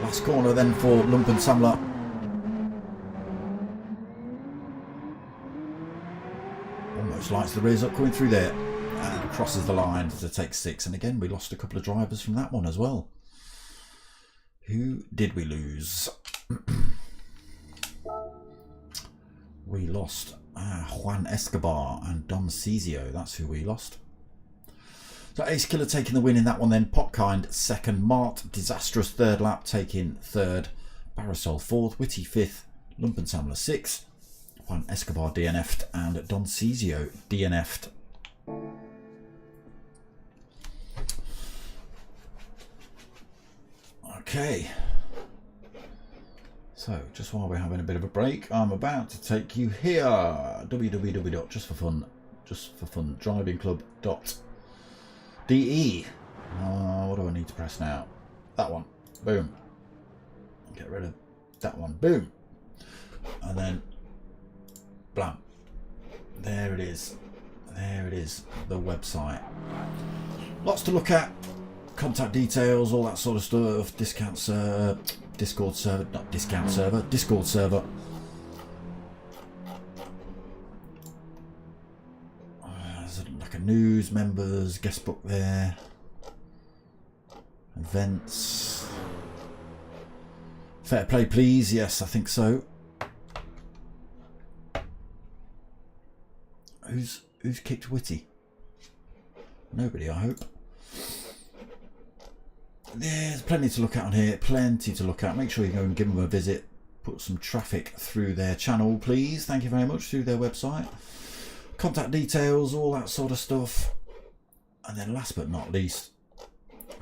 Last corner then for Lumpensammler. Almost lights the rears up coming through there and crosses the line to take 6. And again, we lost a couple of drivers from that one as well. Who did we lose? We lost Juan Escobar and Don Cizio. That's who we lost. So Ace Killer taking the win in that one then. Popkind 2nd. Mart, disastrous 3rd lap, taking 3rd. Barasol 4th. Whitty 5th. Lumpensammler 6th. Juan Escobar DNF'd and Don Cizio DNF'd. Okay. So, just while we're having a bit of a break, I'm about to take you here. www.justforfundrivingclub.de. What do I need to press now? That one. Boom. Get rid of that one. Boom. And then, blam. There it is. There it is. The website. Lots to look at. Contact details, all that sort of stuff. Discount server. Discord server. Not discount server. Discord server. There's like a news, members, guest book there. Events. Fair play, please. Yes, I think so. Who's kicked Whitty? Nobody, I hope. There's plenty to look at on here. Plenty to look at. Make sure you go and give them a visit. Put some traffic through their channel, please. Thank you very much. Through their website. Contact details, all that sort of stuff. And then last but not least,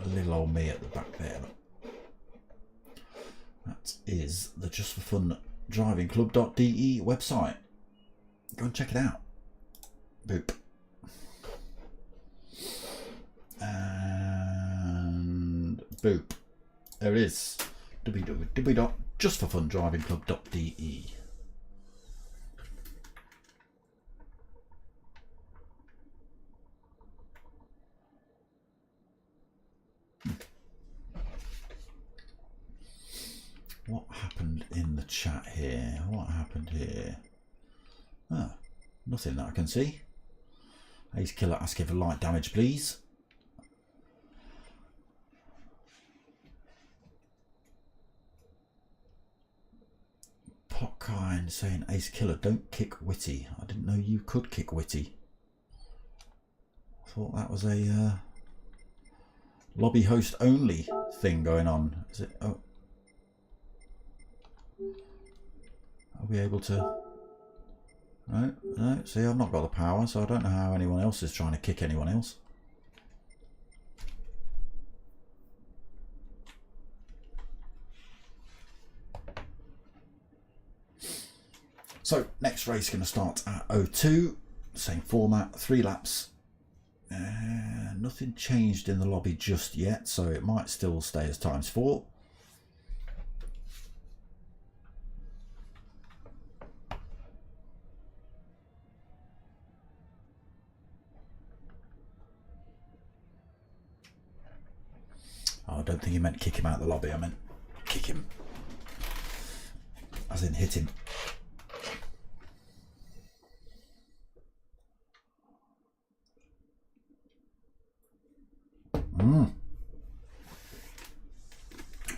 little old me at the back there. That is the Just4Fun Driving Club.de website. Go and check it out. Boop. And boop. There it is. www.justforfundrivingclub.de. What happened in the chat here? What happened here? Ah, nothing that I can see. Ace Killer asking for light damage, please. Potkind saying, Ace Killer, don't kick Whitty. I didn't know you could kick Whitty. I thought that was a lobby host only thing going on. Is it? Oh. Are we able to? No, no. See, I've not got the power, so I don't know how anyone else is trying to kick anyone else. So, next race going to start at 02. Same format, 3 laps. Nothing changed in the lobby just yet, so it might still stay as ×4. Oh, I don't think he meant kick him out of the lobby. I meant kick him, as in hit him.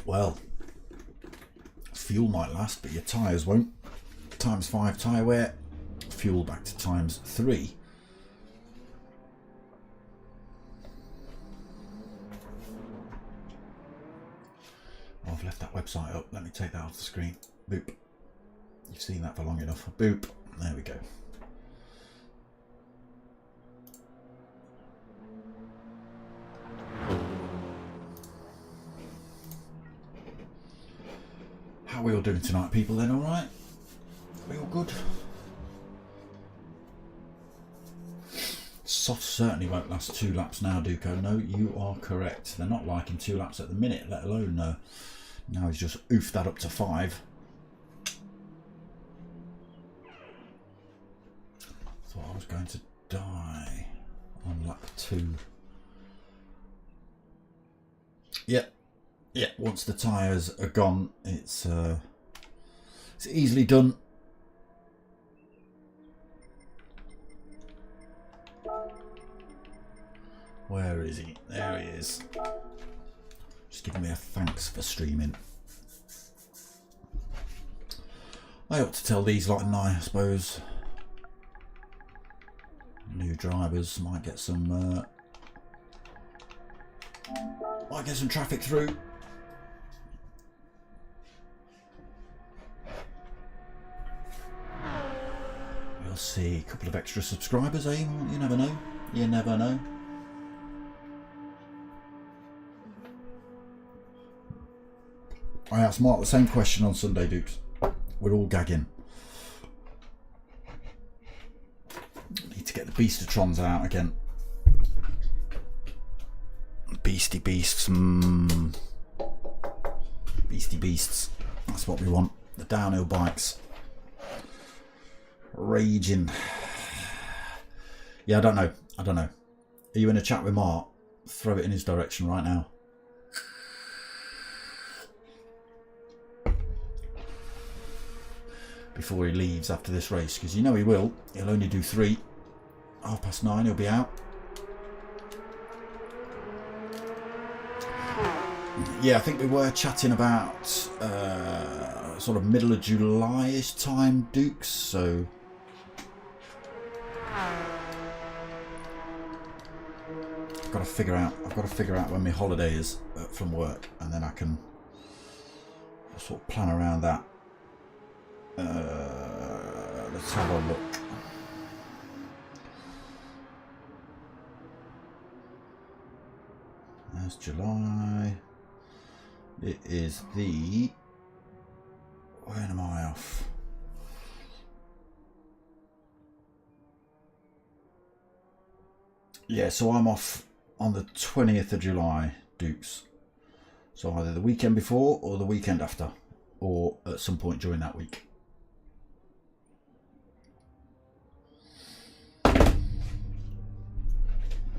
Well, fuel might last, but your tyres won't. ×5 tyre wear, fuel back to ×3. Oh, I've left that website up. Let me take that off the screen. Boop. You've seen that for long enough. Boop. There we go. How are we all doing tonight, people, then? All right? We all good? Soft certainly won't last 2 laps now, Duco. No, you are correct. They're not liking 2 laps at the minute, let alone now he's just oofed that up to 5. Thought I was going to die on lap 2. Yep. Yeah, once the tyres are gone, it's easily done. Where is he? There he is. Just giving me a thanks for streaming. I ought to tell these lot, and I suppose new drivers might get some traffic through. We'll see. A couple of extra subscribers, eh? You never know. You never know. I asked Mark the same question on Sunday, Dukes. We're all gagging. Need to get the Beastatrons out again. Beastie Beasts. Beastie Beasts. That's what we want. The downhill bikes. Raging. Yeah, I don't know. Are you in a chat with Mark? Throw it in his direction right now. Before he leaves after this race, because you know he will. He'll only do 3. 9:30 he'll be out. Yeah, I think we were chatting about sort of middle of July-ish time, Dukes, so I've got to figure out when my holiday is from work, and then I can sort of plan around that. Let's have a look. That's July. It is the... When am I off? Yeah, so I'm off on the 20th of July, Dukes. So either the weekend before or the weekend after, or at some point during that week.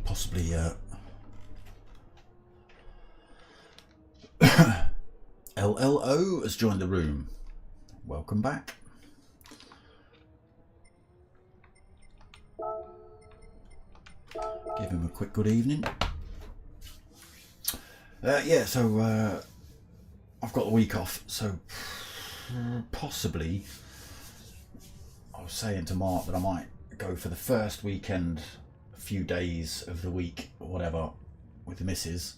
Possibly LLO has joined the room. Welcome back. Give him a quick good evening. Yeah, so I've got the week off, so possibly I was saying to Mark that I might go for the first weekend, a few days of the week or whatever, with the missus,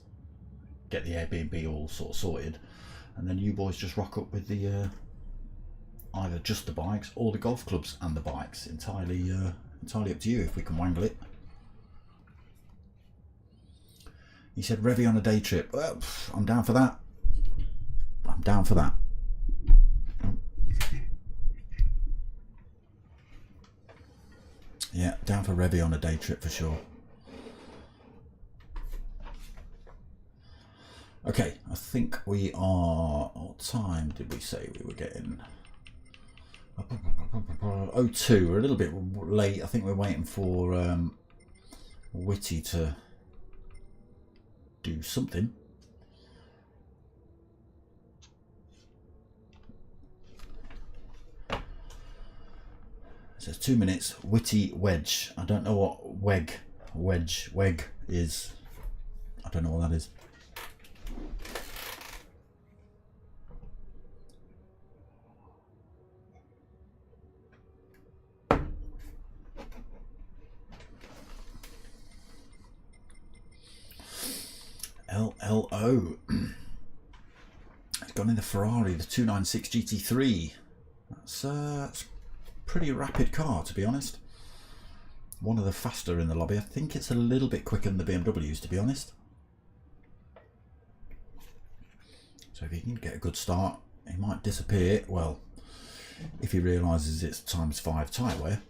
get the Airbnb all sort of sorted, and then you boys just rock up with the either just the bikes or the golf clubs and the bikes. Entirely up to you if we can wangle it. He said Revy on a day trip. Well, I'm down for that. I'm down for that. Yeah, down for Revy on a day trip for sure. Okay, I think we are... What time did we say we were getting? 02. We're a little bit late. I think we're waiting for Witty to do something. It says 2 minutes. Witty wedge. I don't know what weg is. I don't know what that is. LLO. gone in the Ferrari, the 296 GT3. That's a pretty rapid car, to be honest. One of the faster in the lobby. I think it's a little bit quicker than the BMWs, to be honest. So if he can get a good start, he might disappear. Well, if he realises it's ×5 tyre wear.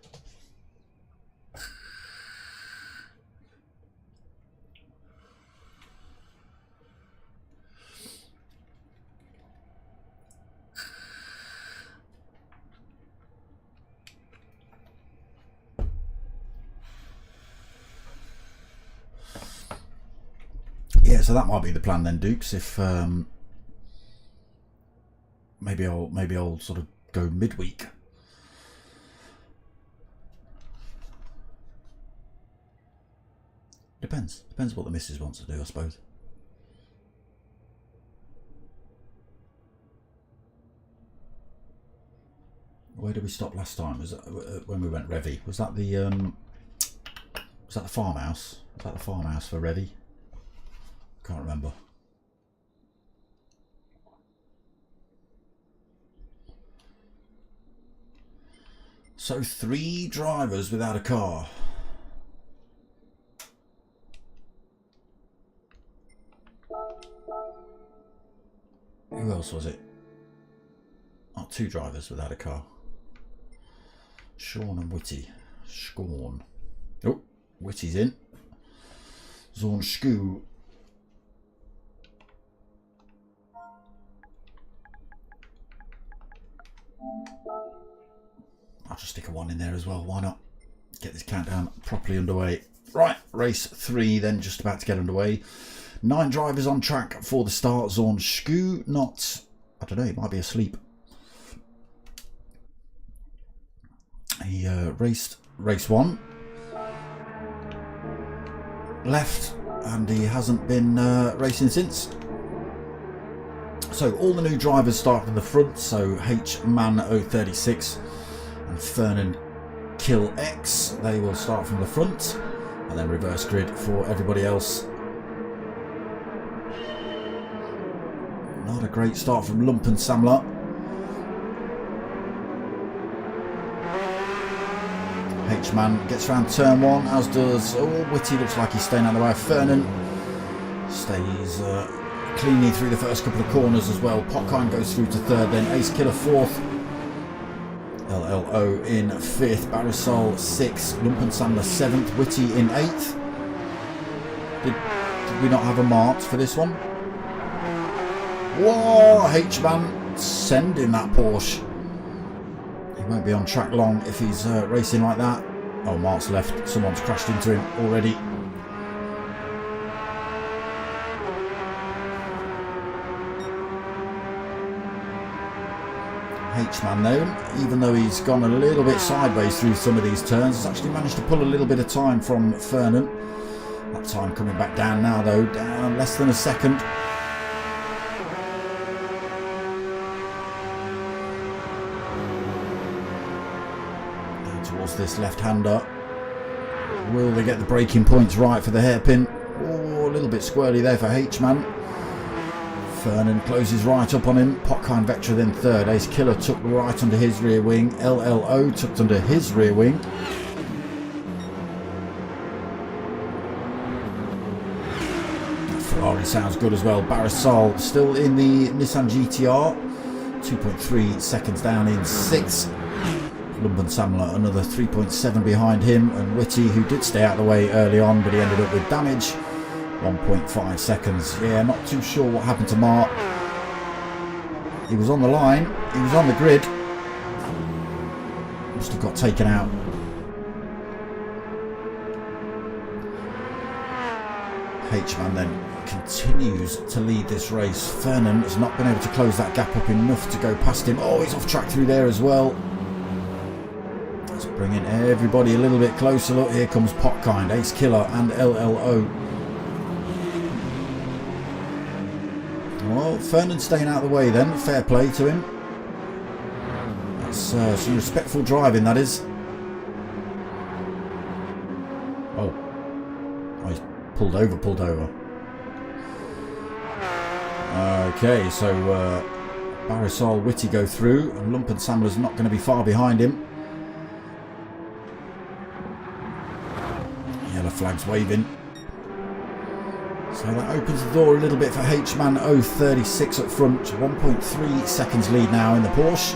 Yeah, so that might be the plan then, Dukes. If maybe I'll sort of go midweek. Depends what the missus wants to do, I suppose. Where did we stop last time? Was that when we went Revy? Was that the farmhouse? Was that the farmhouse for Revy? Can't remember. So 3 drivers without a car. Who else was it? Oh, 2 drivers without a car. Sean and Whitty. Scorn. Oh, Whitty's in. Zornschoo. I'll just stick a 1 in there as well. Why not? Get this countdown properly underway. Right, race 3 then just about to get underway. 9 drivers on track for the start. Zornschoo not, I don't know, he might be asleep. He raced race 1. Left, and he hasn't been racing since. So all the new drivers start from the front. So H-Man 036 and Fernan Kill X, they will start from the front, and then reverse grid for everybody else. Not a great start from Lumpen Samler. H-Man gets round turn 1, as does Whitty. Looks like he's staying out of the way of Fernan. Stays cleanly through the first couple of corners as well. Popkind goes through to 3rd, then Ace Killer 4th. LLO in 5th, Barisol 6th, Lumpen Samler 7th, Whitty in 8th. Did we not have a Mart for this one? Whoa, H-Man sending that Porsche. He won't be on track long if he's racing like that. Oh, Mart's left. Someone's crashed into him already. H-Man though, even though he's gone a little bit sideways through some of these turns, has actually managed to pull a little bit of time from Fernan. That time coming back down now though, down less than a second. Down towards this left-hander. Will they get the braking points right for the hairpin? Oh, a little bit squirrely there for H-Man. Fernan closes right up on him. Popkind Vectra then 3rd. Ace Killer took right under his rear wing. LLO tucked under his rear wing. Ferrari sounds good as well. Barisal still in the Nissan GTR. 2.3 seconds down in 6th. Lumpen Samler another 3.7 behind him. And Whitty, who did stay out of the way early on, but he ended up with damage. 1.5 seconds. Yeah, not too sure what happened to Mart. He was on the line. He was on the grid. Must have got taken out. H-Man then continues to lead this race. Fernan has not been able to close that gap up enough to go past him. Oh, he's off track through there as well. Let's bring in everybody a little bit closer. Look, here comes Popkind, Ace Killer and LLO. Well, Fernand's staying out of the way then. Fair play to him. That's some respectful driving, that is. Oh, he's pulled over. Okay, so Barisal, Whitty go through, and Lump and Samler's not going to be far behind him. Yellow flag's waving. So that opens the door a little bit for H-Man 036 up front. 1.3 seconds lead now in the Porsche.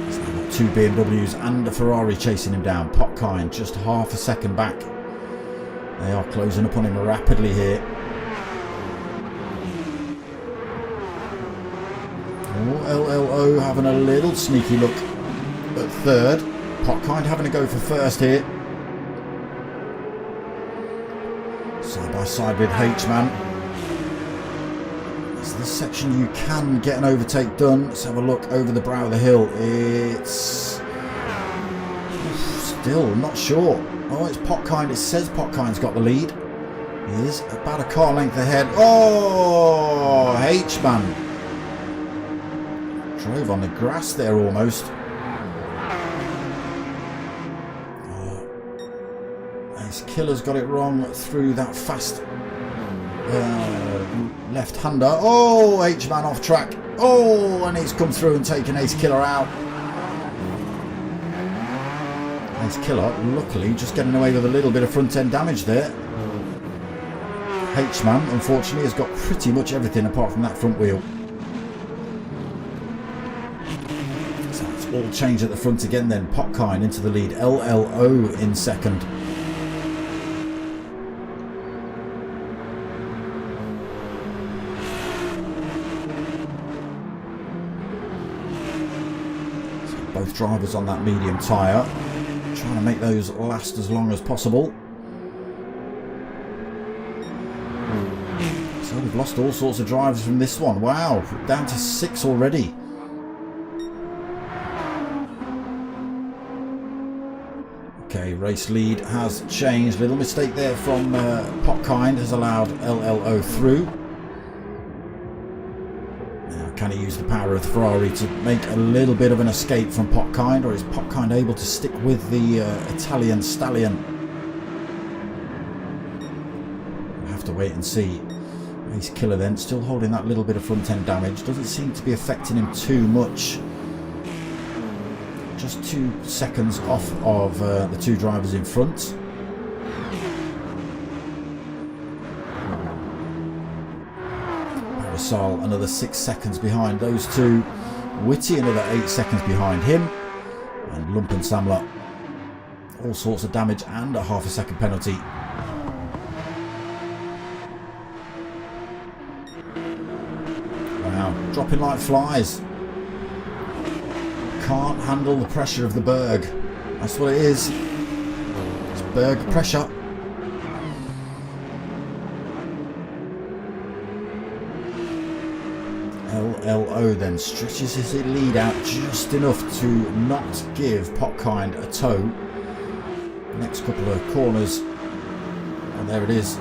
He's now got two BMWs and a Ferrari chasing him down. Popkind just half a second back. They are closing up on him rapidly here. LLO having a little sneaky look at third. Popkind having a go for first here. Side by side with H-Man. It's this section you can get an overtake done. Let's have a look over the brow of the hill. It's still not sure. Oh, it's Popkind. It says Popkind's got the lead. He is about a car length ahead. Oh, H-Man drove on the grass there almost. Ace Killer's got it wrong through that fast left-hander. Oh, H-Man off track. Oh, and he's come through and taken Ace Killer out. Ace Killer, luckily, just getting away with a little bit of front-end damage there. H-Man, unfortunately, has got pretty much everything apart from that front wheel. All change at the front again then. Popkind into the lead. LLO in second. So both drivers on that medium tyre, trying to make those last as long as possible. So we've lost all sorts of drivers from this one. Wow, down to 6 already. Okay, race lead has changed. Little mistake there from Popkind has allowed LLO through. Now, can he use the power of the Ferrari to make a little bit of an escape from Popkind, or is Popkind able to stick with the Italian stallion? We'll have to wait and see. Ace Killer then, still holding that little bit of front end damage. Doesn't seem to be affecting him too much. Just 2 seconds off of the two drivers in front. Barisal another 6 seconds behind those two. Whitty another 8 seconds behind him. And Lump and Samler, all sorts of damage and a half a second penalty. Wow, dropping like flies. Can't handle the pressure of the Berg. That's what it is. It's Berg pressure. LLO then stretches his lead out just enough to not give Popkind a tow. Next couple of corners, and there it is.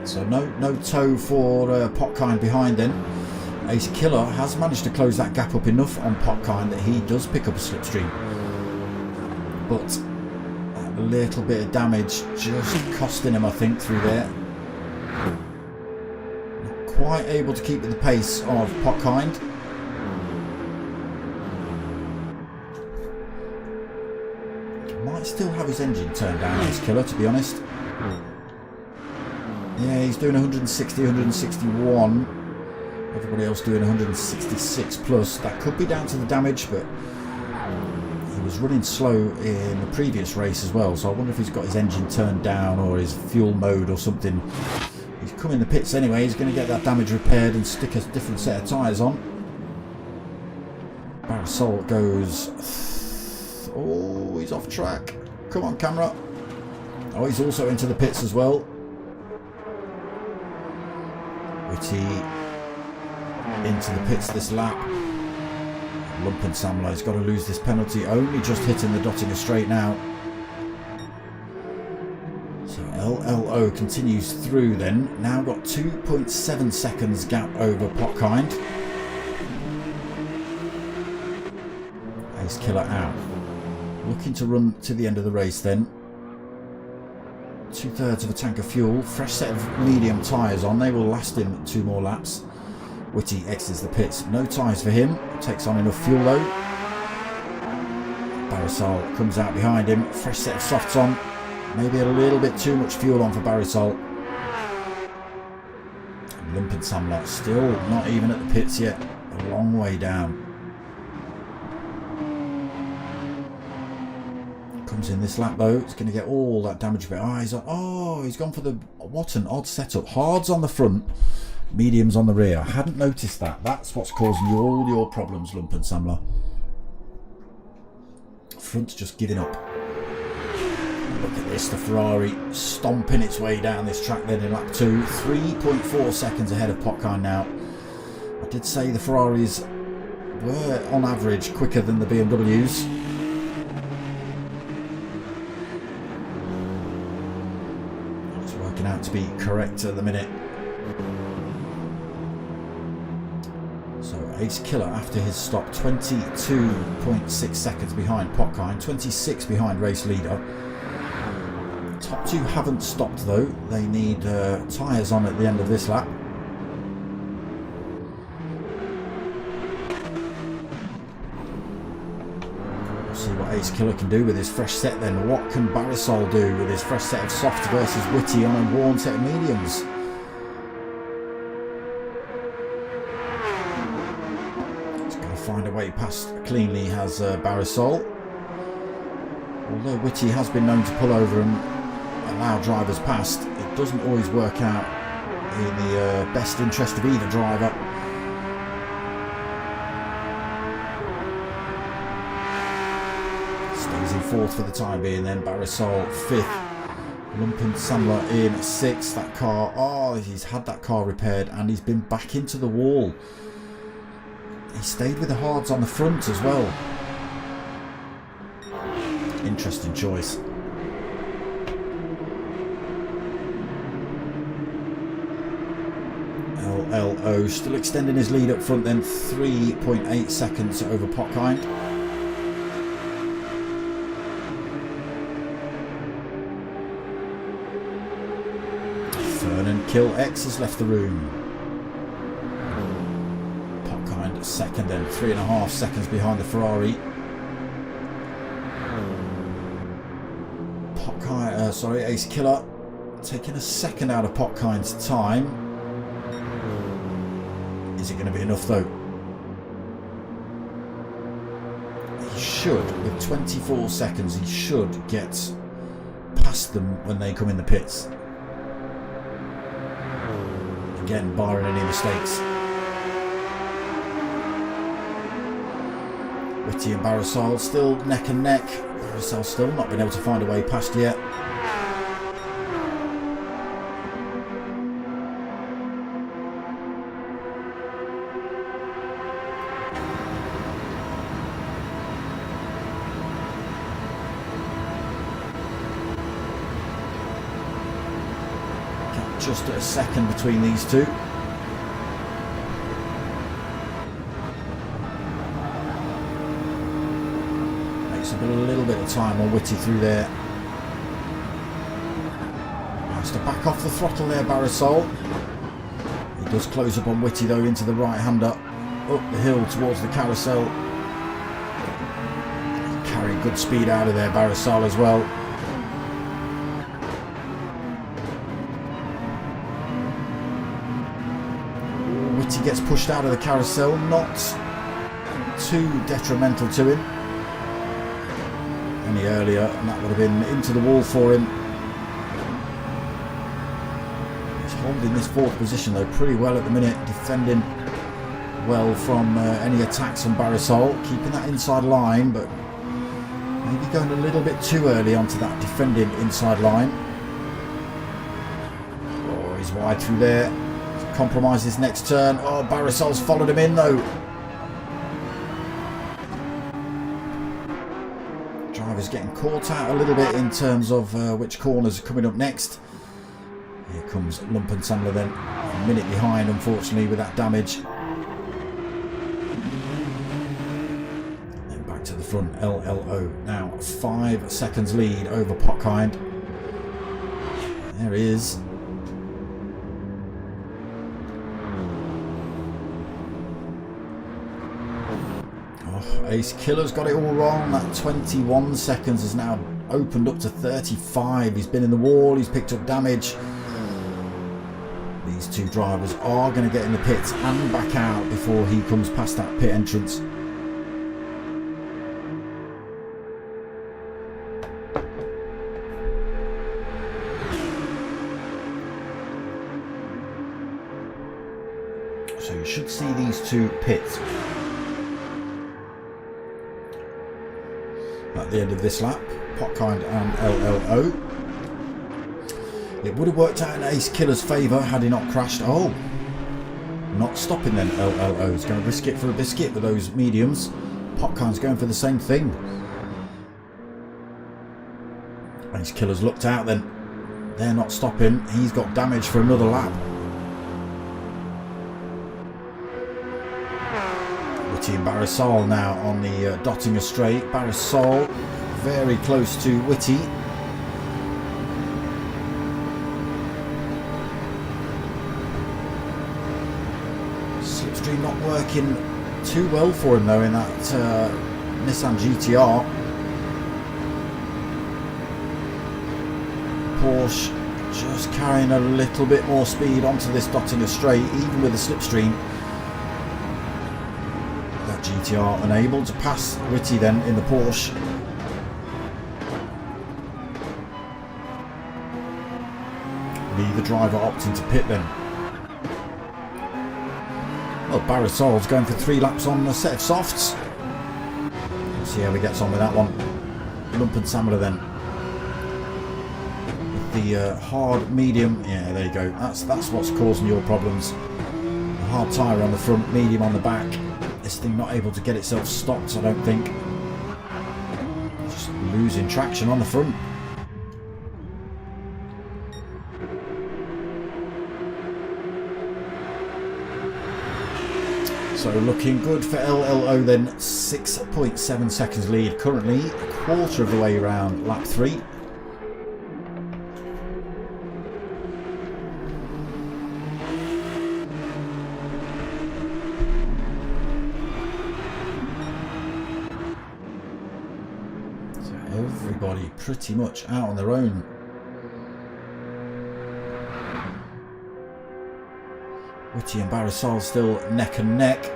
So no tow for Popkind behind then. Ace Killer has managed to close that gap up enough on Popkind that he does pick up a slipstream, but that little bit of damage just costing him, I think, through there. Not quite able to keep with the pace of Popkind. Might still have his engine turned down, Ace Killer, to be honest. Yeah, he's doing 160, 161. Everybody else doing 166 plus. That could be down to the damage, but he was running slow in the previous race as well, so I wonder if he's got his engine turned down or his fuel mode or something. He's come in the pits anyway. He's going to get that damage repaired and stick a different set of tyres on. Barisal goes... Oh, he's off track. Come on, camera. Oh, he's also into the pits as well. Whitty into the pits this lap. Lump and Samler's got to lose this penalty, only just hitting the dotting straight now. So LLO continues through then, now got 2.7 seconds gap over Popkind. Ace Killer out. Looking to run to the end of the race then. 2/3 of a tank of fuel, fresh set of medium tyres on, they will last him 2 more laps. Whitty exits the pits. No tyres for him. Takes on enough fuel though. Barisal comes out behind him. Fresh set of softs on. Maybe a little bit too much fuel on for Barisal. Lumpensamler still not even at the pits yet. A long way down. Comes in this lap though. It's going to get all that damage. He's gone for the... What an odd setup. Hards on the front, mediums on the rear. I hadn't noticed that. That's what's causing you all your problems, Lumpensamler. Front's just giving up. Look at this, the Ferrari stomping its way down this track then in lap 2. 3.4 seconds ahead of Potkine now. I did say the Ferraris were on average quicker than the BMWs. It's working out to be correct at the minute. So Ace Killer after his stop, 22.6 seconds behind Potkine, 26 behind race leader. Top two haven't stopped though. They need tyres on at the end of this lap. We'll see what Ace Killer can do with his fresh set then. What can Barisal do with his fresh set of softs versus Whitty on a worn set of mediums? He's going to find a way past cleanly, has Barisal. Although Whitty has been known to pull over and allow drivers past, it doesn't always work out in the best interest of either driver. Stays in fourth for the time being then. Barisal fifth. Lumpensamler in sixth. That car, he's had that car repaired and he's been back into the wall. He stayed with the hards on the front as well. Interesting choice. LLO still extending his lead up front then, 3.8 seconds over Potkine. Vernon Kill X has left the room. Potkine second then, 3.5 seconds behind the Ferrari. Ace Killer taking a second out of Potkine's time. Is it going to be enough though? He should, with 24 seconds, he should get past them when they come in the pits. Again, barring any mistakes. Whitty and Barisal still neck and neck. Barisal still not been able to find a way past yet. Just a second between these two. Makes up a little bit of time on Whitty through there. Has to back off the throttle there, Barisal. He does close up on Whitty though, into the right-hander. Up the hill towards the carousel. Carrying good speed out of there, Barisal as well. He gets pushed out of the carousel, not too detrimental to him any earlier, and that would have been into the wall for him. He's holding this fourth position though pretty well at the minute, defending well from any attacks on Barisal, keeping that inside line, but maybe going a little bit too early onto that defending inside line. Oh, he's wide through there. Compromise his next turn. Oh, Barisal's followed him in though. Driver's getting caught out a little bit in terms of which corners are coming up next. Here comes Lumpensamler then, a minute behind unfortunately with that damage. Then back to the front, LLO now 5 seconds lead over Potkine. There he is. Ace Killer's got it all wrong. That 21 seconds has now opened up to 35. He's been in the wall, he's picked up damage. These two drivers are going to get in the pits and back out before he comes past that pit entrance. So you should see these two pits at the end of this lap, Potkind and LLO. It would have worked out in Ace Killer's favour had he not crashed. Oh, not stopping then. LLO is going to risk it for a biscuit with those mediums. Potkind's going for the same thing. Ace Killer's looked out then. They're not stopping. He's got damage for another lap. Witty and Barrisol now on the Dottinger straight. Barrisol very close to Witty. Slipstream not working too well for him though in that Nissan GTR. Porsche just carrying a little bit more speed onto this Dottinger straight, even with the slipstream. That GTR unable to pass Witty then in the Porsche. Neither driver opting to pit then. Well, Barrisol's going for 3 laps on a set of softs. Let's see how he gets on with that one. Lump and Samler then. With the hard medium, yeah, there you go. That's what's causing your problems. A hard tyre on the front, medium on the back. This thing not able to get itself stopped, I don't think. Just losing traction on the front. So looking good for LLO then, 6.7 seconds lead currently, a quarter of the way around lap 3. So everybody pretty much out on their own. Witty and Barrisol still neck and neck.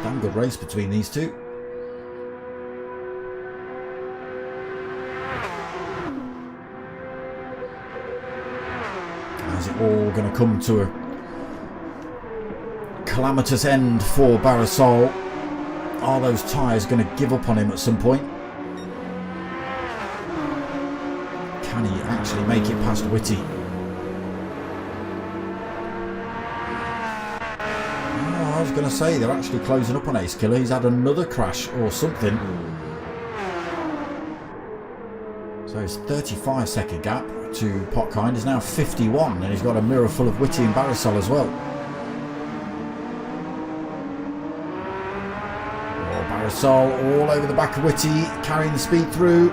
Damn good race between these two. Is it all going to come to a calamitous end for Barrisol? Are those tyres going to give up on him at some point? Can he actually make it past Witty? I was going to say, they're actually closing up on Ace Killer. He's had another crash or something. So his 35-second gap to Potkind is now 51, and he's got a mirror full of Witty and Barrisol as well. Oh, Barrisol all over the back of Witty, carrying the speed through.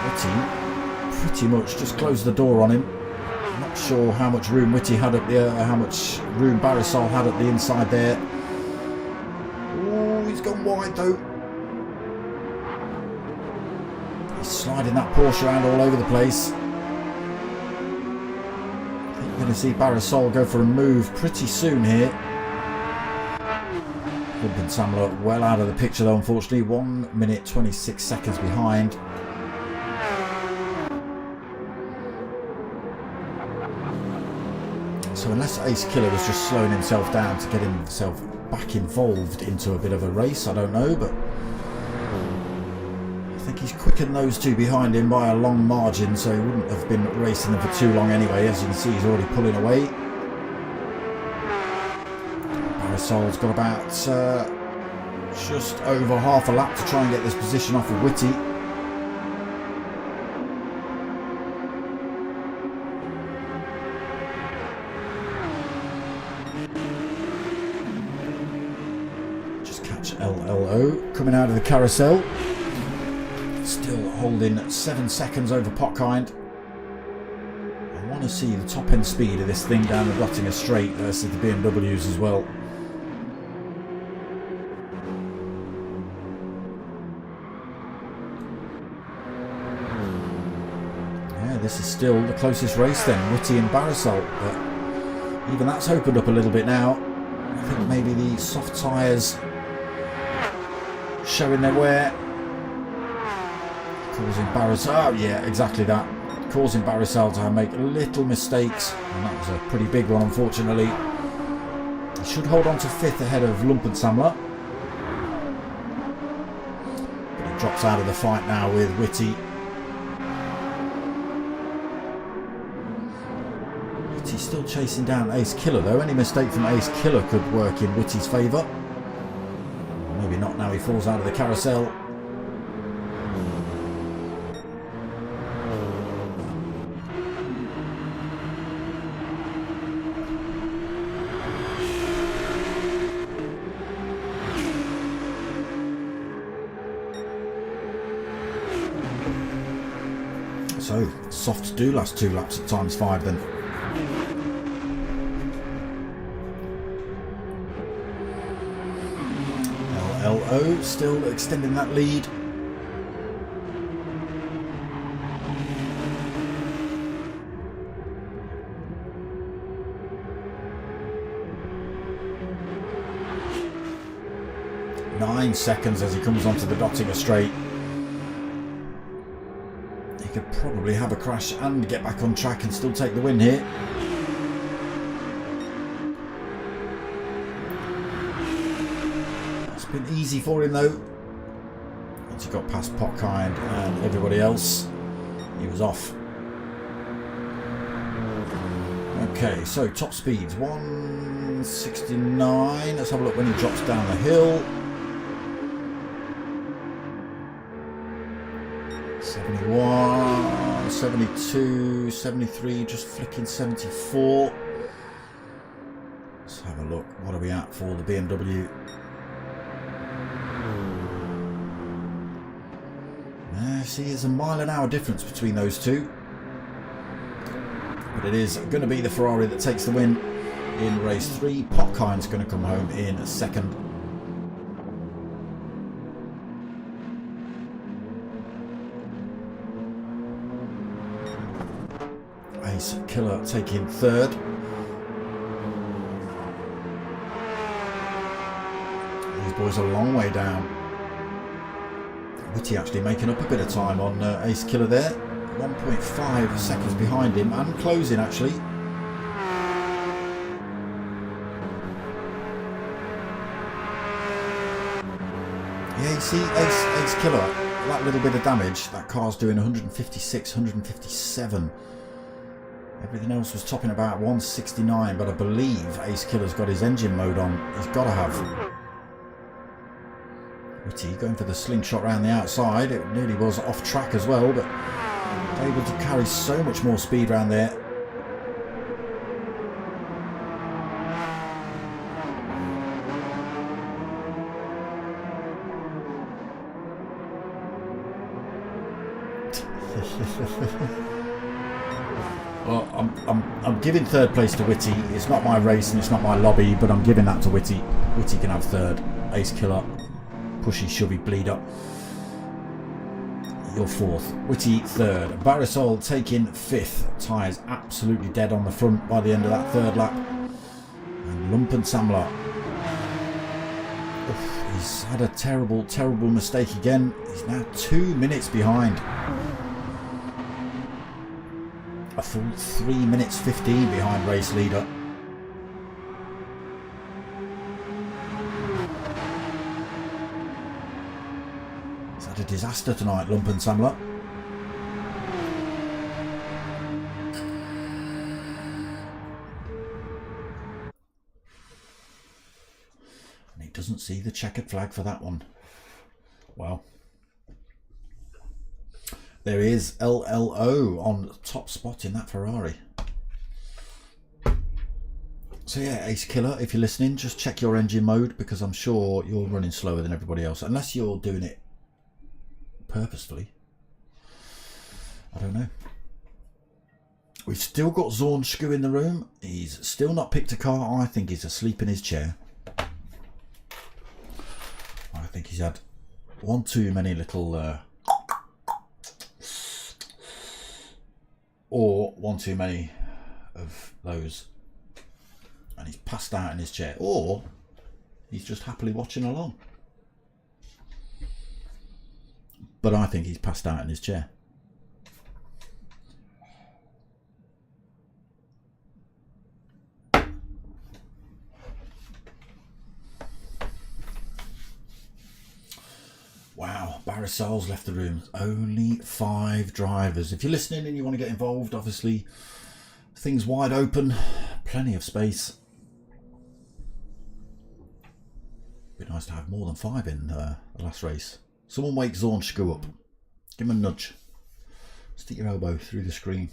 Witty pretty much just closed the door on him. Not sure how much room Witty had up there, how much room Barrisol had at the inside there. Oh, he's gone wide though. He's sliding that Porsche around all over the place. I think you're going to see Barrisol go for a move pretty soon here. Lump and Samler well out of the picture though, unfortunately. 1 minute 26 seconds behind. So unless Ace Killer was just slowing himself down to get himself back involved into a bit of a race, I don't know, but I think he's quickened those two behind him by a long margin, so he wouldn't have been racing them for too long anyway. As you can see, he's already pulling away. Barrisol's got about just over half a lap to try and get this position off of Witty. LLO coming out of the carousel, still holding 7 seconds over Potkind. I want to see the top end speed of this thing down the Dottinger straight versus the BMWs as well. this is still the closest race then, Whitty and Barisal, but even that's opened up a little bit now. I think maybe the soft tyres showing their wear, causing Barisal, oh yeah, exactly that, causing Barisal to make little mistakes, and that was a pretty big one unfortunately. He should hold on to 5th ahead of Lumpensamler, but he drops out of the fight now with Whitty. Whitty's still chasing down Ace Killer though. Any mistake from Ace Killer could work in Whitty's favour. Maybe not now he falls out of the carousel. So, softs do last 2 laps at ×5 then. LLO still extending that lead. Nine seconds as he comes onto the Dottinger straight. He could probably have a crash and get back on track and still take the win here. It's been easy for him though. Once he got past Potkind and everybody else, he was off. Okay, so top speeds 169. Let's have a look when he drops down the hill. 71, 72, 73, just flicking 74. Let's have a look. What are we at for the BMW? See, there's a mile-an-hour difference between those two. But it is going to be the Ferrari that takes the win in race 3. Potkind's going to come home in 2nd. Ace Killer taking 3rd. These boys are a long way down. Whitty actually making up a bit of time on Ace Killer there. 1.5 seconds behind him and closing actually. Yeah, you see Ace Killer, that little bit of damage, that car's doing 156, 157. Everything else was topping about 169, but I believe Ace Killer's got his engine mode on. He's got to have. Whitty going for the slingshot around the outside. It nearly was off track as well, but able to carry so much more speed around there. Well, I'm giving 3rd place to Whitty. It's not my race and it's not my lobby, but I'm giving that to Whitty. Whitty can have 3rd. Ace Killer, pushy, shovey, bleed up. You're 4th. Whitty 3rd. Barisal taking 5th. Tyres absolutely dead on the front by the end of that 3rd lap. And Lumpensamler. He's had a terrible, terrible mistake again. He's now 2 minutes behind. A full 3 minutes 15 behind race leader. He's had a disaster tonight, Lumpensamler. And he doesn't see the checkered flag for that one. Well. There is LLO on top spot in that Ferrari. So yeah, Ace Killer, if you're listening, just check your engine mode because I'm sure you're running slower than everybody else. Unless you're doing it purposefully. I don't know. We've still got Zornschku in the room. He's still not picked a car. I think he's asleep in his chair. I think he's had one too many little... or one too many of those, and he's passed out in his chair, or he's just happily watching along. But I think he's passed out in his chair. Wow, Barry Souls left the room. Only 5 drivers. If you're listening and you want to get involved, obviously things wide open, plenty of space. Be nice to have more than 5 in the last race. Someone wake Zornschku up. Give him a nudge. Stick your elbow through the screen.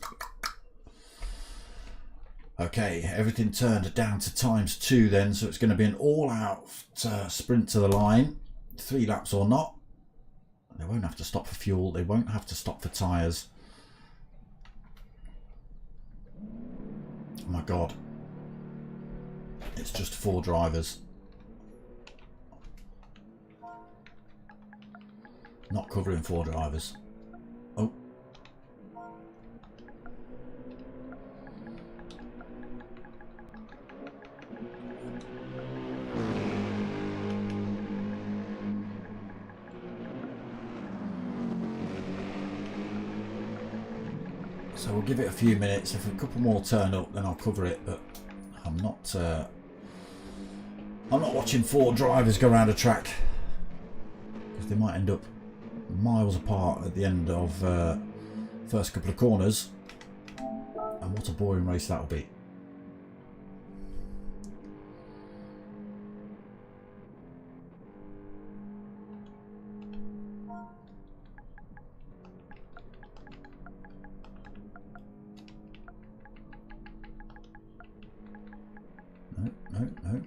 Okay, everything turned down to ×2 then, so it's going to be an all-out sprint to the line. 3 laps or not. They won't have to stop for fuel. They won't have to stop for tyres. Oh my God. It's just 4 drivers. Not covering 4 drivers. Oh. So we'll give it a few minutes. If a couple more turn up, then I'll cover it. But I'm not watching 4 drivers go around a track, because they might end up miles apart at the end of first couple of corners. And what a boring race that'll be. No.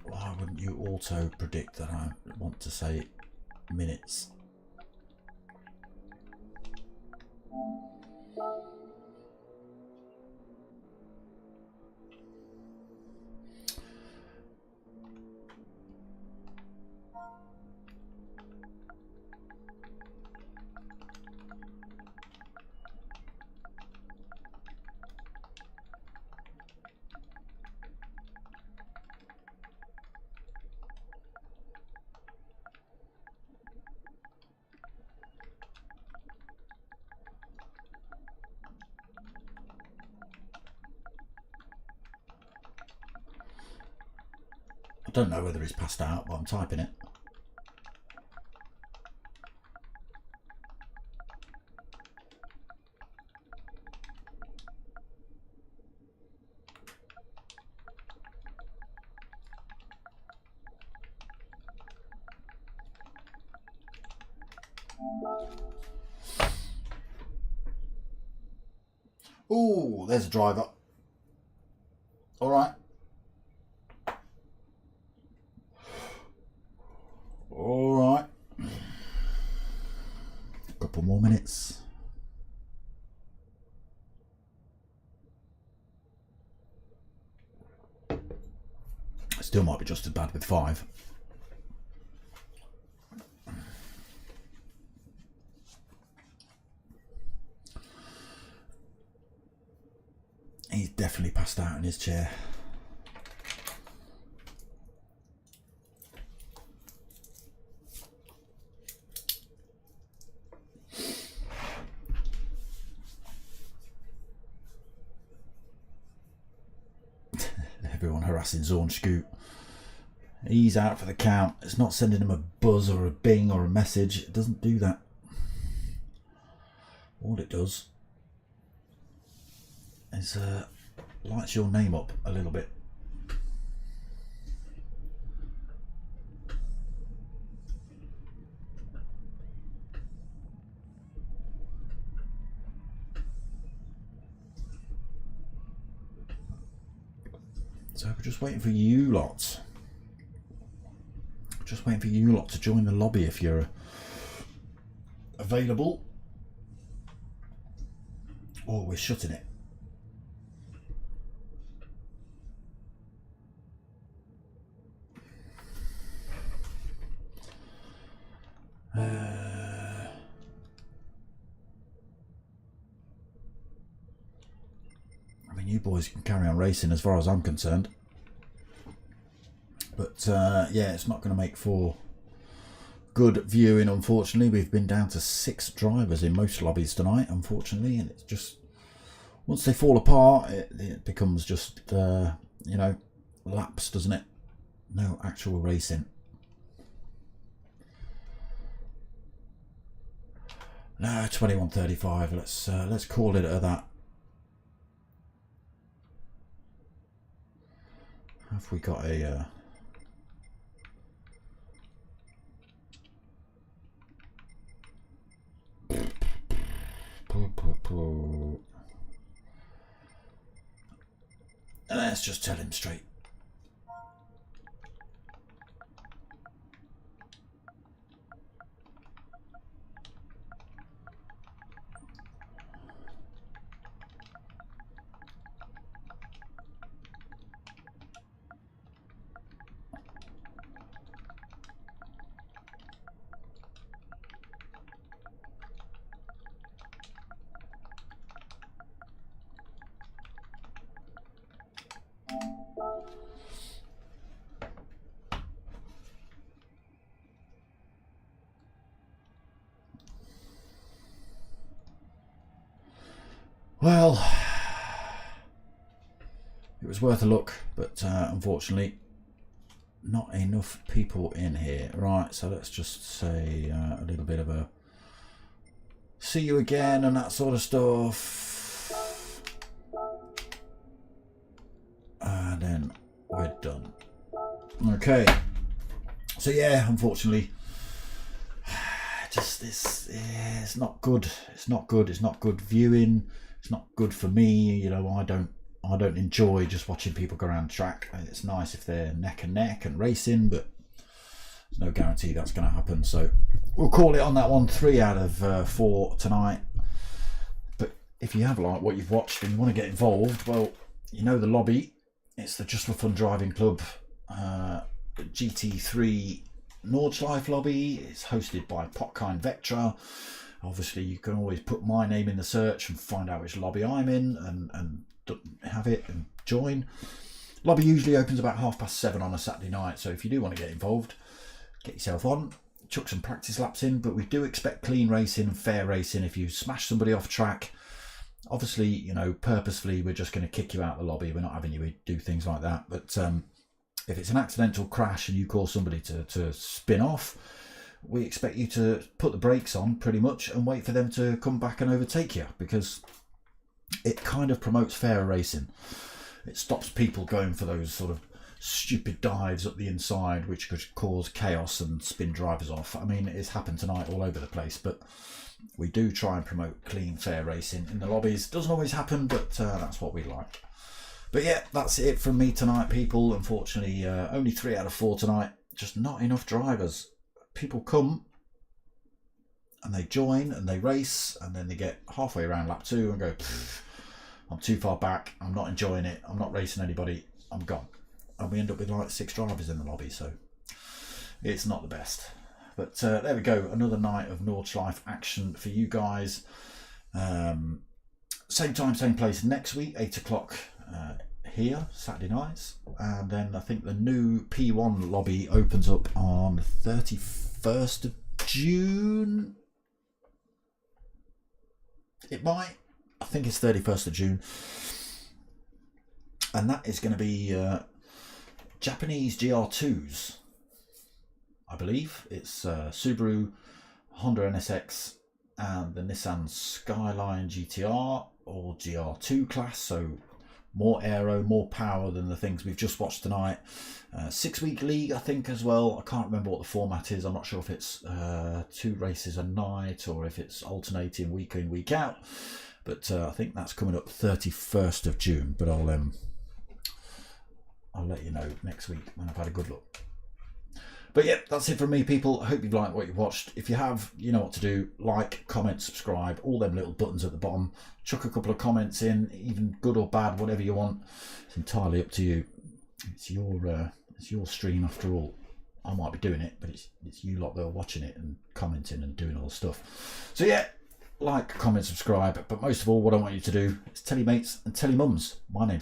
Why wouldn't you auto predict that I want to say minutes? I don't know whether he's passed out, but I'm typing it. Oh, there's a driver. All right. All right. A couple more minutes. Still might be just as bad with 5. He's definitely passed out in his chair. Everyone harassing Zornschku. He's out for the count. It's not sending him a buzz or a bing or a message. It doesn't do that. All it does is lights your name up a little bit. So we're just waiting for you lot. Just waiting for you lot to join the lobby if you're available. Oh, we're shutting it. you boys can carry on racing as far as I'm concerned. But yeah, it's not going to make for good viewing, unfortunately. We've been down to 6 drivers in most lobbies tonight, unfortunately, and it's just, once they fall apart, it becomes just, you know, laps, doesn't it? No actual racing. No, 21:35. Let's call it at that. Have we got a? Let's just tell him straight. Well, it was worth a look, but unfortunately not enough people in here. Right, so let's just say a little bit of a see you again and that sort of stuff, and then we're done. Okay, so yeah, unfortunately just it's not good. It's not good. It's not good viewing. It's not good for me. You know, I don't enjoy just watching people go around the track. It's nice if they're neck and neck and racing, but there's no guarantee that's going to happen. So we'll call it on that one. 3 out of 4 tonight. But if you have liked what you've watched and you want to get involved, well, you know the lobby. It's the Just for Fun Driving Club GT3 Nordschleife lobby. It's hosted by Potkind Vectra. Obviously, you can always put my name in the search and find out which lobby I'm in and have it and join. Lobby usually opens about 7:30 on a Saturday night, so if you do want to get involved, get yourself on, chuck some practice laps in. But we do expect clean racing and fair racing. If you smash somebody off track, obviously, you know, purposefully, we're just going to kick you out of the lobby. We're not having you do things like that. But if it's an accidental crash and you cause somebody to spin off, we expect you to put the brakes on pretty much and wait for them to come back and overtake you, because it kind of promotes fair racing. It stops people going for those sort of stupid dives up the inside, which could cause chaos and spin drivers off. I mean, it's happened tonight all over the place, but we do try and promote clean, fair racing in the lobbies. Doesn't always happen, but that's what we like. But yeah, that's it from me tonight, people. Unfortunately, only 3 out of 4 tonight. Just not enough drivers. People come and they join and they race, and then they get halfway around lap 2 and go, I'm too far back, I'm not enjoying it, I'm not racing anybody, I'm gone. And we end up with like 6 drivers in the lobby, so it's not the best. But there we go, another night of Nordschleife action for you guys. Same time, same place next week, 8 o'clock here, Saturday nights. And then I think the new P1 lobby opens up on 31st of June. It might. I think it's 31st of June. And that is going to be Japanese GR2s, I believe. It's Subaru, Honda NSX and the Nissan Skyline GTR, or GR2 class, so more aero, more power than the things we've just watched tonight. 6-week league, I think, as well. I can't remember what the format is. I'm not sure if it's 2 races a night or if it's alternating week in, week out. But I think that's coming up 31st of June. But I'll let you know next week when I've had a good look. But yeah, that's it from me, people. I hope you've liked what you've watched. If you have, you know what to do. Like, comment, subscribe, all them little buttons at the bottom. Chuck a couple of comments in, even good or bad, whatever you want. It's entirely up to you. It's your stream after all. I might be doing it, but it's you lot that are watching it and commenting and doing all the stuff. So yeah, like, comment, subscribe, but most of all, what I want you to do is tell your mates and tell your mums. My name's